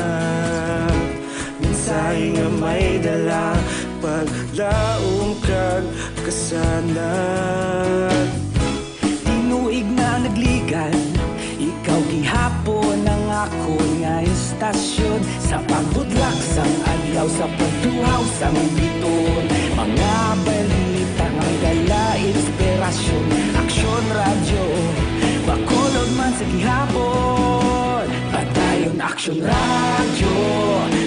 Minsay nga may dala, paglaom kag kasanat. Tinuig na nagligan, ikaw gihapon ang ako nga istasyon. Sa pagbudlak sang adlaw, sa pagtuhaw sang biton. Mga balita nga gala, inspirasyon, aksyon radyo, bakolod man sa gihapon. Patayon aksyon radyo,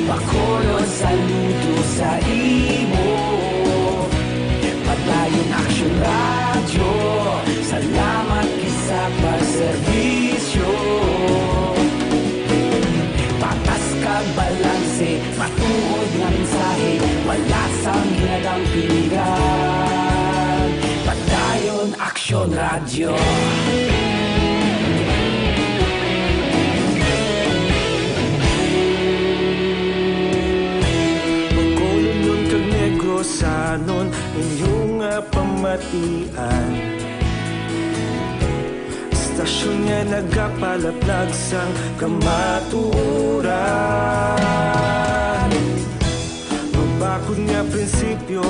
bakolod saludo sa imo. Patayon aksyon radyo, salamat kisa pagserbisyo. Patas kag balanse, matuod nga mensahe, wala sang ginadang piligan. Patayon aksyon radyo. Pagkolon kag negosanon, inyong pamatian. Stasyon nga nagapalaplag sang kamatuuran. Mabakod nga prinsipyo,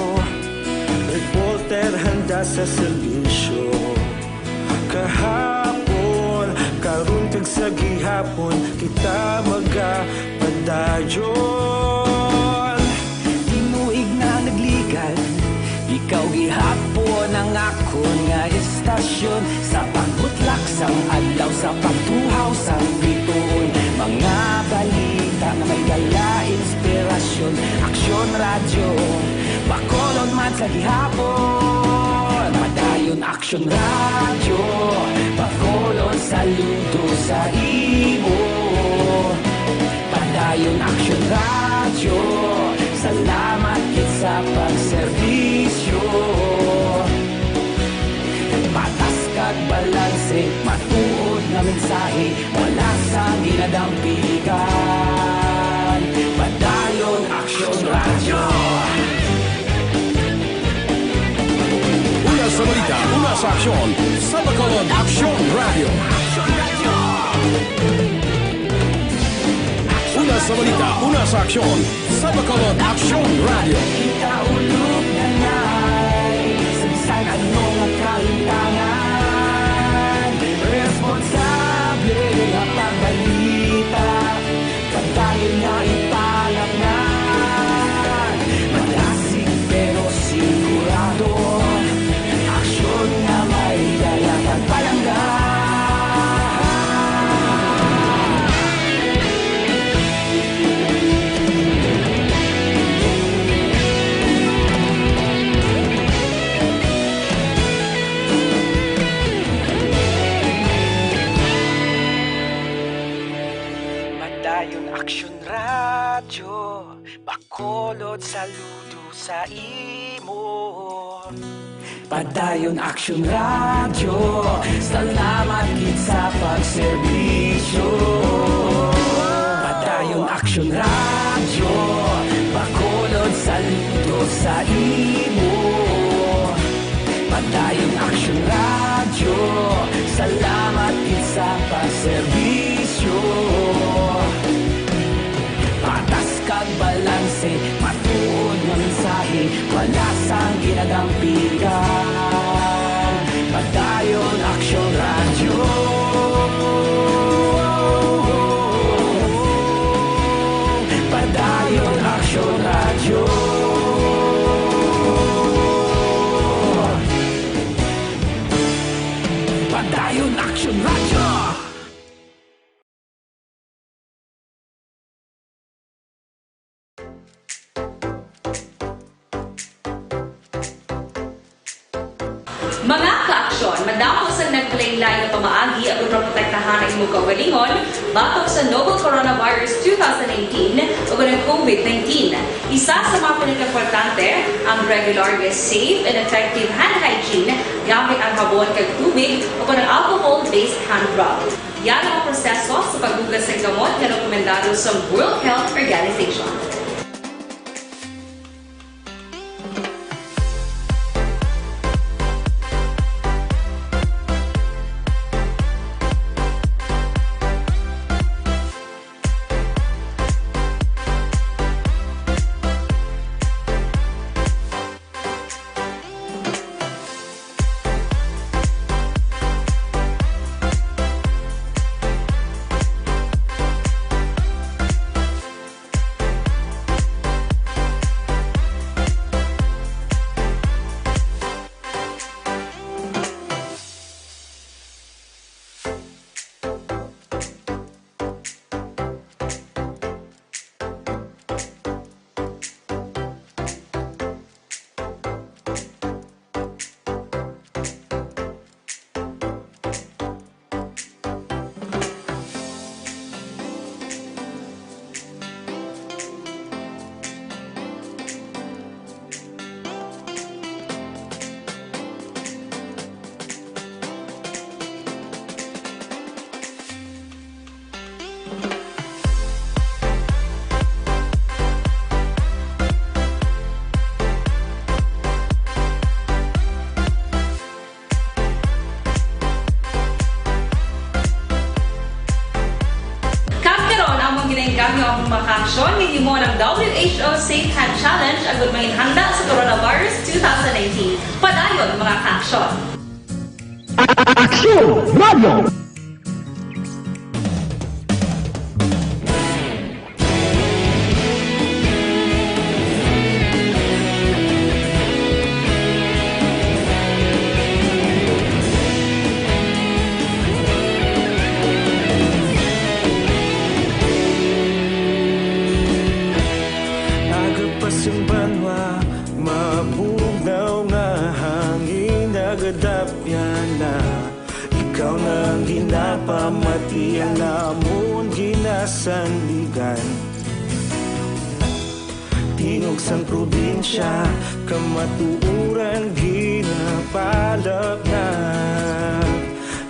reporter handa sa serbisyo. Kahapon, karon kag sa gihapon, kita magapadayon. Tinuig na nagligan, ikaw gihapon ang ako nga istasyon. Sa pagbutlak sang adlaw, sa pagtuhaw sang bituon. Mga balita na may dala, inspirasyon, aksyon radyo, bakolod man sa gihapon. Padayon aksyon radyo, bakolod saludo sa imo. Padayon aksyon radyo, salamat sa pagserbisyo. Patas kag balanse, matuod nga mensahe, wala sang ginadampilikan. Padayon aksyon radyo. sa aksyon sa Bacolod Aksyon Radio. Una sa balita, una sa aksyon sa Bacolod Aksyon Radio. Ikaulog na na'y Samsan anong ang kalintangan Responsable ang pagbalita Pagdahil na ipalaknan Malasig pero sigurado Aksyon na may dala pagpalanggan Aksyon Radyo, Bacolod saludo sa imo. Padayon Aksyon Radyo, salamat gid sa pagserbisyo. Padayon Aksyon Radyo, Bacolod saludo sa imo. Padayon Aksyon Radyo, salamat gid sa pagserbisyo. Patas kag balanse, matuod nga mensahe, wala sang ginagampikan. Padayon Aksyon Radyo. Padayon Aksyon Radyo. Padayon Aksyon Radyo. Mga ka-aksyon, madamo sa naglaylay na pamaagi at protektahan ang imong kaugalingon batok sa novel coronavirus 2018 o ng COVID-19. Isa sa mga pinaka-importante ang regular, safe, and effective hand hygiene gamit ang habon kag tubig o ng alcohol-based hand rub. Yan ang proseso sa paghugas ng gamot na rekomendado sa World Health Organization. Gamyo ang makaksyon, hindi mo ng WHO Safe Hand Challenge ang gudmangin handa sa coronavirus 2019. Padayon mga kaaksyon! Aksyon Radio! Yung banwa, mabugaw na hangin nagadapyan na ikaw nang ginapamatian namon ginasandigan Tinog sang probinsya kamatuuran ginapalap na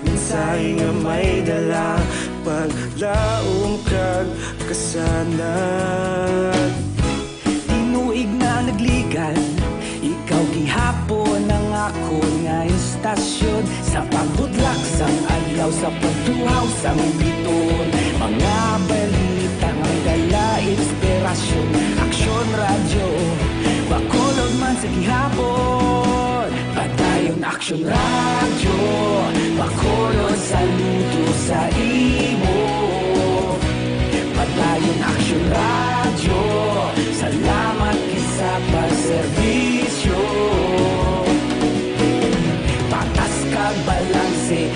mensahe nga may dala paglaom kag kasanad Nagligan, ikaw gihapon ang ako nga istasyon sang adlaw sa pagtuhaw sang biton. Mga balita ang dala inspirasyon. Aksyon radyo, Bacolod man sa gihapon. Padayon Aksyon radyo, Bacolod saludo sa imo. Padayon Aksyon radyo, salamat kisa pagserbisyo. Patas kag balanse.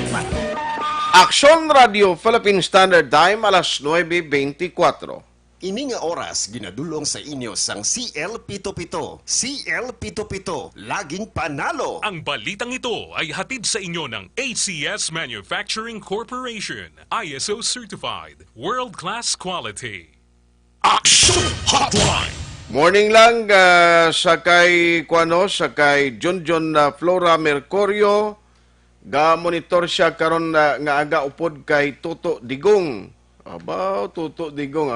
Aksyon Radio Philippine Standard Time, alas 9:24. Ini nga oras ginadulong sa inyo sang CL77. CL77, laging panalo. Ang balitang ito ay hatid sa inyo ng ACS Manufacturing Corporation. ISO certified. World-class quality. Action Hotline. Morning lang sakay Junjun Flora Mercurio. Ga-monitor siya karon nga aga upod kay Tuto Digong. Aba, Tuto Digong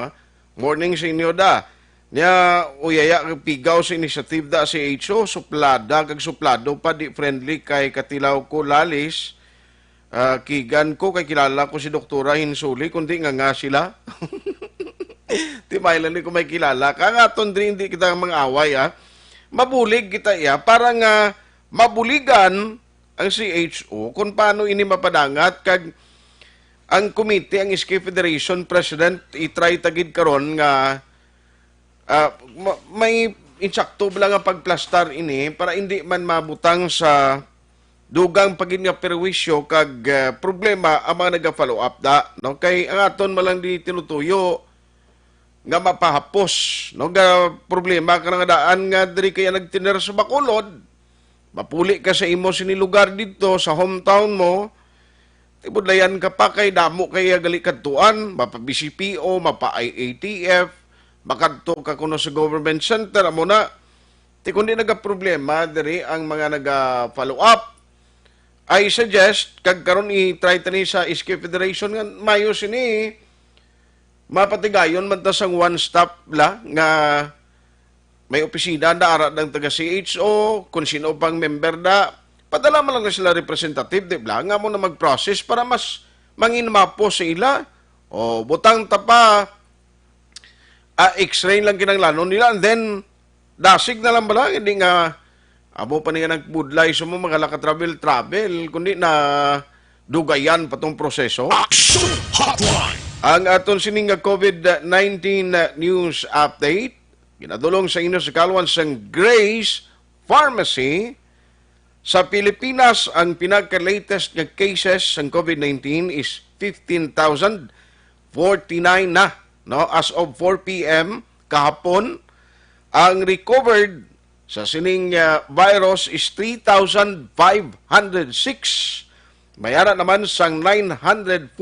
Morning sa inyo da. Nya uyaya kag pigaw sa initiative da si HO suplada kag suplado pa di friendly kay katilaw ko lalis. Kigan ko kay kilala ko si Doktora Hinsuli kundi nga sila. Ti mailan ko may kilala. Kangaton din hindi kita mga away Mabulig kita para nga mabuligan ang CHO kung paano ini mapadangat kag ang committee, ang Ski Federation President, itry tagid karon nga may insakto lang nga pagplastar ini para hindi man mabutang sa dugang pagin nga perwisyo kag problema ang mga naga-follow up da. No? Kay ang aton malang di tinutuyo nga mapahapos. No? Nga problema ka nga daan nga diri kaya nagtiner sa Bacolod. Mapuli ka sa imo sinilugar dito sa hometown mo. Ibudlayan ka pa kay damo kay gali kadtuan, mapa-BCPO, mapa-IATF, makadto ka kuno sa government center amo na. Ti kundi naga-problema diri ang mga naga-follow up. I suggest kag karon i-try tani sa Ski Federation nga mayo sini mapatigayon man ta sang one stop la nga may opisina na ara ng taga CHO, kung sino pang member na padala mo lang na sila representative, di ba? Nga mo na mag-process para mas manginmapo sa ila. O, butang tapa, x-ray lang kinanglanon nila, and then, dasig na lang ba lang, hindi nga, abo pa niya nagbudlay sa mga laka-travel, kundi na dugayan pa tong proseso. Action Hotline! Ang aton sining COVID-19 news update, ginadulong sa inyo sa kalwan sang Grace Pharmacy. Sa Pilipinas, ang pinaka-latest nga cases ng COVID-19 is 15,049 na. No? As of 4 p.m. kahapon, ang recovered sa sining virus is 3,506. Mayara naman sang 904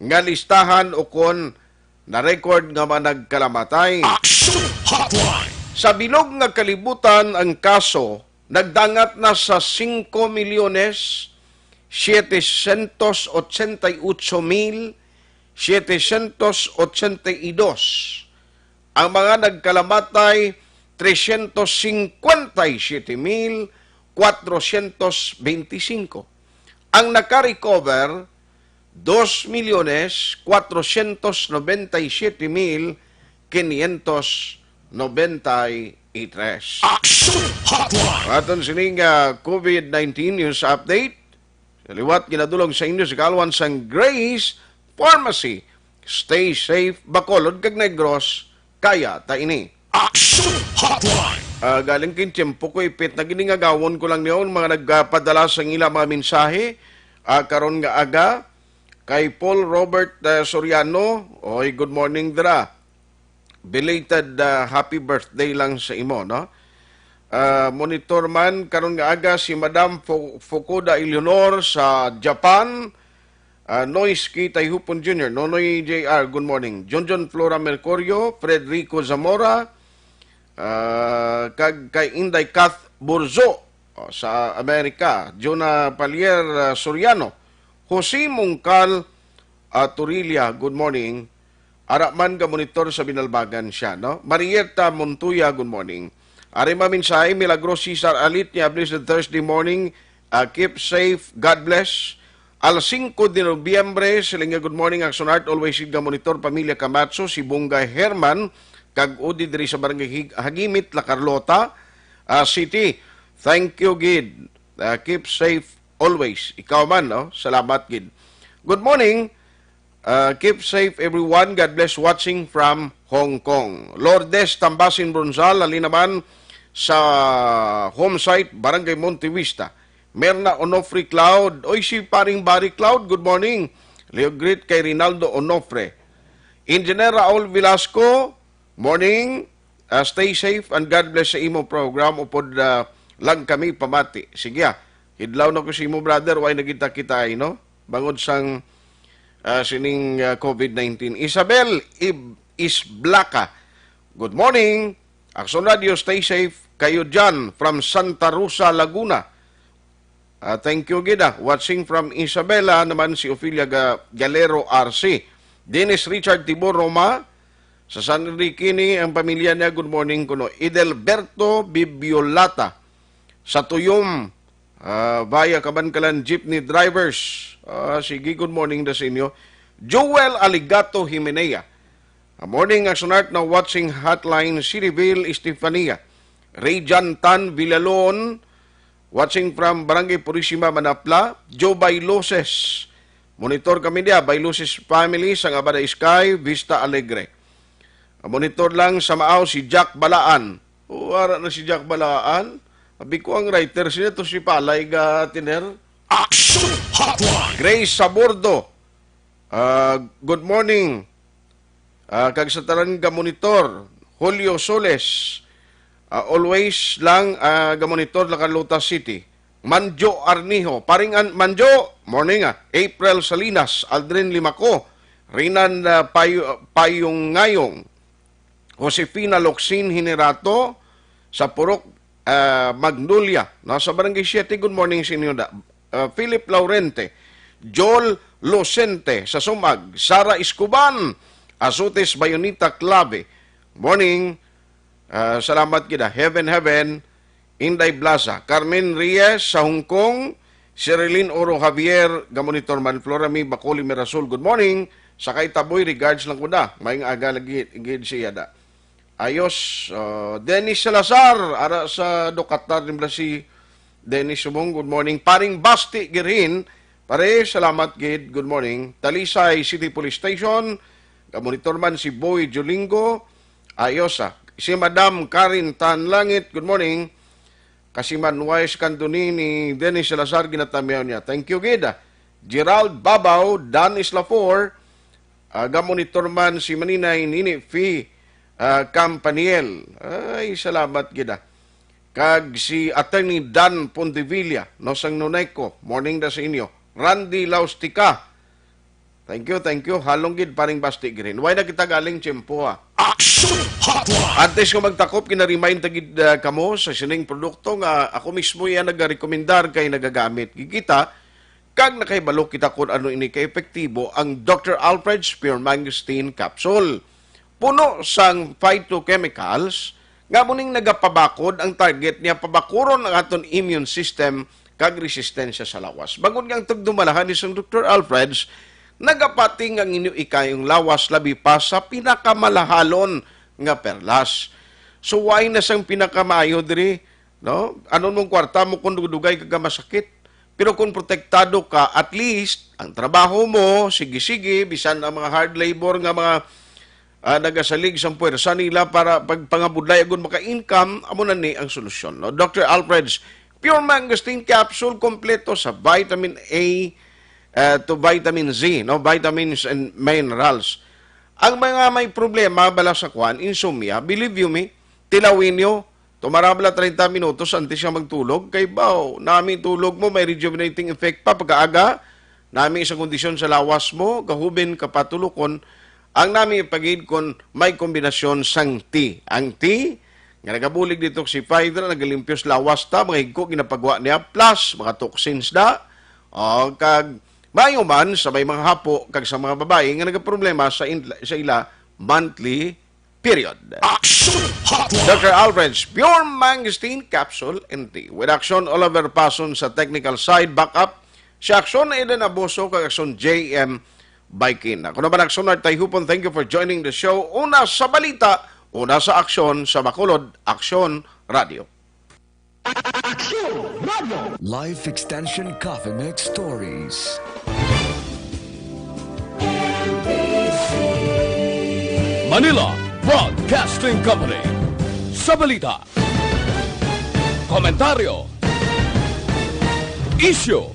nga listahan o kon na-record nga managkalamatay. Action Hotline! Sa bilog nga kalibutan ang kaso, nagdangat na sa 5,788,782. Ang mga nagkalamatay, 357,425. Ang nakarecover, 2,477,593. Action Hotline! Aton sining COVID-19 news update. Liwat ginadulong sa inyo sa kalwan sang Grace Pharmacy. Stay safe, Bacolod kag Negros, kaya ta ini. Action Hotline! Galing kin tiyempo ko ipit na giningagawon ko lang niyon mga nagpadala sa ila mga mensahe karon nga aga kay Paul Robert Soriano. Oy, good morning dra. Belated happy birthday lang sa imo, no? Monitor man karon nga aga si Madam Fukuda Eleanor sa Japan. Noisky Tayhupon Jr., Nonoy JR, good morning. Junjun Flora Mercurio, Frederico Zamora, kay Inday Kath Burzo sa Amerika, Jonah Palier Soriano, Jose Mungkal Turilia, good morning. Araman ka monitor sa Binalbagan siya, no? Marietta Montuya, good morning. Arima Minsay, Milagros Cesar Alit niya, blessed Thursday morning. Keep safe, God bless. Alas 5 de Nobyembre, silinga good morning, Action Art, always ga monitor, Pamilya Camacho, si Bunga Herman, kag udi diri sa Barangay Hagimit, La Carlota, City. Thank you, Gid. Keep safe always. Ikaw man, no? Salamat, Gid. Good morning. Keep safe, everyone. God bless watching from Hong Kong. Lourdes Tambasin Bronzal, ali naman sa home site, Barangay Montevista. Merna Onofre Cloud. Oy, si paring Barry Cloud, good morning. Leo greet kay Rinaldo Onofre. Engineer Raul Velasco, morning. Stay safe and God bless sa imo program. Upod lang kami pamati. Sige, hidlaw na ko si imo brother. Why nagkita-kita ay, no? Bangod sang sining COVID-19. Isabel Isblaca, good morning. Action Radio, stay safe. Kayo dyan from Santa Rosa, Laguna. Thank you, Gida. Watching from Isabela naman si Ophelia Galero RC. Dennis Richard Tibor Roma, sa San Enrique ni ang pamilya niya, good morning kuno. Edelberto Bibiolata, sa Tuyom, via Kabankalan Jeepney Drivers. Sige, good morning na sa inyo. Joel Aligato Jimenea. Morning, Action Art, na watching hotline, Cityville, Estefania. Rayjan Tan Villalon, watching from Barangay Purisima, Manapla. Joe Bailoses, monitor kami niya, Bailoses family, sa Abada Sky, Vista Alegre. Monitor lang sa Maaw, si Jack Balaan. Wala na si Jack Balaan. Abi ko ang writer siya, to si Palay Gatiner. Action Hotline. Grace Sabordo, good morning. Kag sa taran ga monitor, Julio Soles, always lang ga monitor La Carlota City. Manjo Arnijo, paring Manjo, morning April Salinas, Aldrin Limaco, Rinan Payong Ngayong, Josefina Locsin Hinerato, sa Purok Magnolia, nasa Barangay 7, good morning sa inyo. Philip Laurente, Joel Lucente sa Sumag, Sara Escoban, Azotes Bayonita Clave, morning. Salamat kita. Heaven, Inday Blaza, Carmen Reyes sa Hong Kong, Sherilyn Oro Javier, Gamonitor Manflorami, Bacoli Mirasol, good morning. Sakay Taboy, regards lang ko na. Maying aga lagi siya da. Ayos, Dennis Salazar, ara sa Dokatar, si Dennis Sumong, good morning. Paring Basti Girin, pare, salamat gid, good morning. Talisay City Police Station, Monitor man si Boy Jolingo, ayos si Madam Karin Tanlangit, good morning. Kasi man Wise Cantoni ni Dennis Salazar, ginatamiyaw niya. Thank you, Gida. Gerald Babaw, Dan Islafor, Monitor man si Maninay Nini Fee Campaniel. Ay, salamat, Gida. Kag si Attorney Dan Pontevilla, no sang Nunayko, morning da sa inyo. Randy Laustica, thank you. Halong gid paring Basti Green. Why na kita galing tiyempo Action Hotline. Antes ko magtakop, kina-remind tagid kamo sa sining produkto nga ako mismo yan nag-rekomendar kay nagagamit. Gigita, kag nakaibalo kita kung ano ini ka-epektibo ang Dr. Alfred's Pure Mangosteen Capsule. Puno sang phytochemicals, nga muning nagapabakod ang target niya pabakuron ang aton immune system kag resistensya sa lawas. Bangod ngang tagdumalahan ni sang Dr. Alfred's, nagapating ang inyo ikayong lawas labi pa sa pinakamalahalon nga perlas. So why na sang pinakamayo diri, no? Anon mong kwarta mo kung dugay kag masakit. Pero kung protektado ka, at least ang trabaho mo, sige bisan ang mga hard labor nga mga nagasalig sa puwersa nila para pagpangabudlay agon maka-income, amo na ni ang solusyon. No? Dr. Alfred's Pure Mangosteen Capsule kompleto sa vitamin A to vitamin Z, no? Vitamins and minerals. Ang mga may problema bala sa kwan, insomnia, believe you me, tilawin nyo, tumarabla 30 minutos antes siya magtulog, kay baw, namin tulog mo, may rejuvenating effect pa pagkaaga, namin isang kondisyon sa lawas mo, kahubin, kapatulukon, ang namin ipagid kon may kombinasyon sang tea. Ang tea, nga nagabulig dito si Phaedra, nagalimpyos lawas ta, mga higko, ginapagwa niya, plus mga toxins da, kag mayo man sa may mga hapo, kag sa mga babae, nga nagaproblema sa ila monthly period. Action Hotline. Dr. Alfred's Pure Mangosteen Capsule and Tea. With action all over person sa technical side, backup, Si Aksyon Eden Aboso kag Aksyon JM Baikin. Ako naman Aksyon Art Tayhupon, thank you for joining the show. Una sa balita, una sa aksyon sa Bacolod, Aksyon Radio. Life Extension Coffee Mix Stories. Manila Broadcasting Company. Sa balita, komentaryo, issue,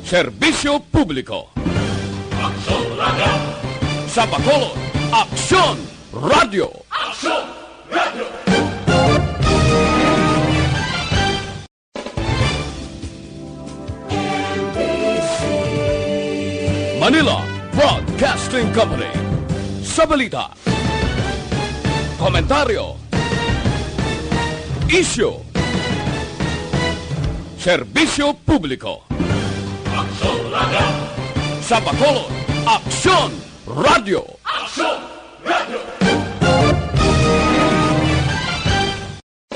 serbisyo publiko. Aksyon Radio. Sa Bacolod, Aksyon Radio. Aksyon Radio. Manila Broadcasting Company. Sa balita, komentaryo, issue, serbisyo publiko. Aksyon Radio. Sa Bacolod, Aksyon Radio.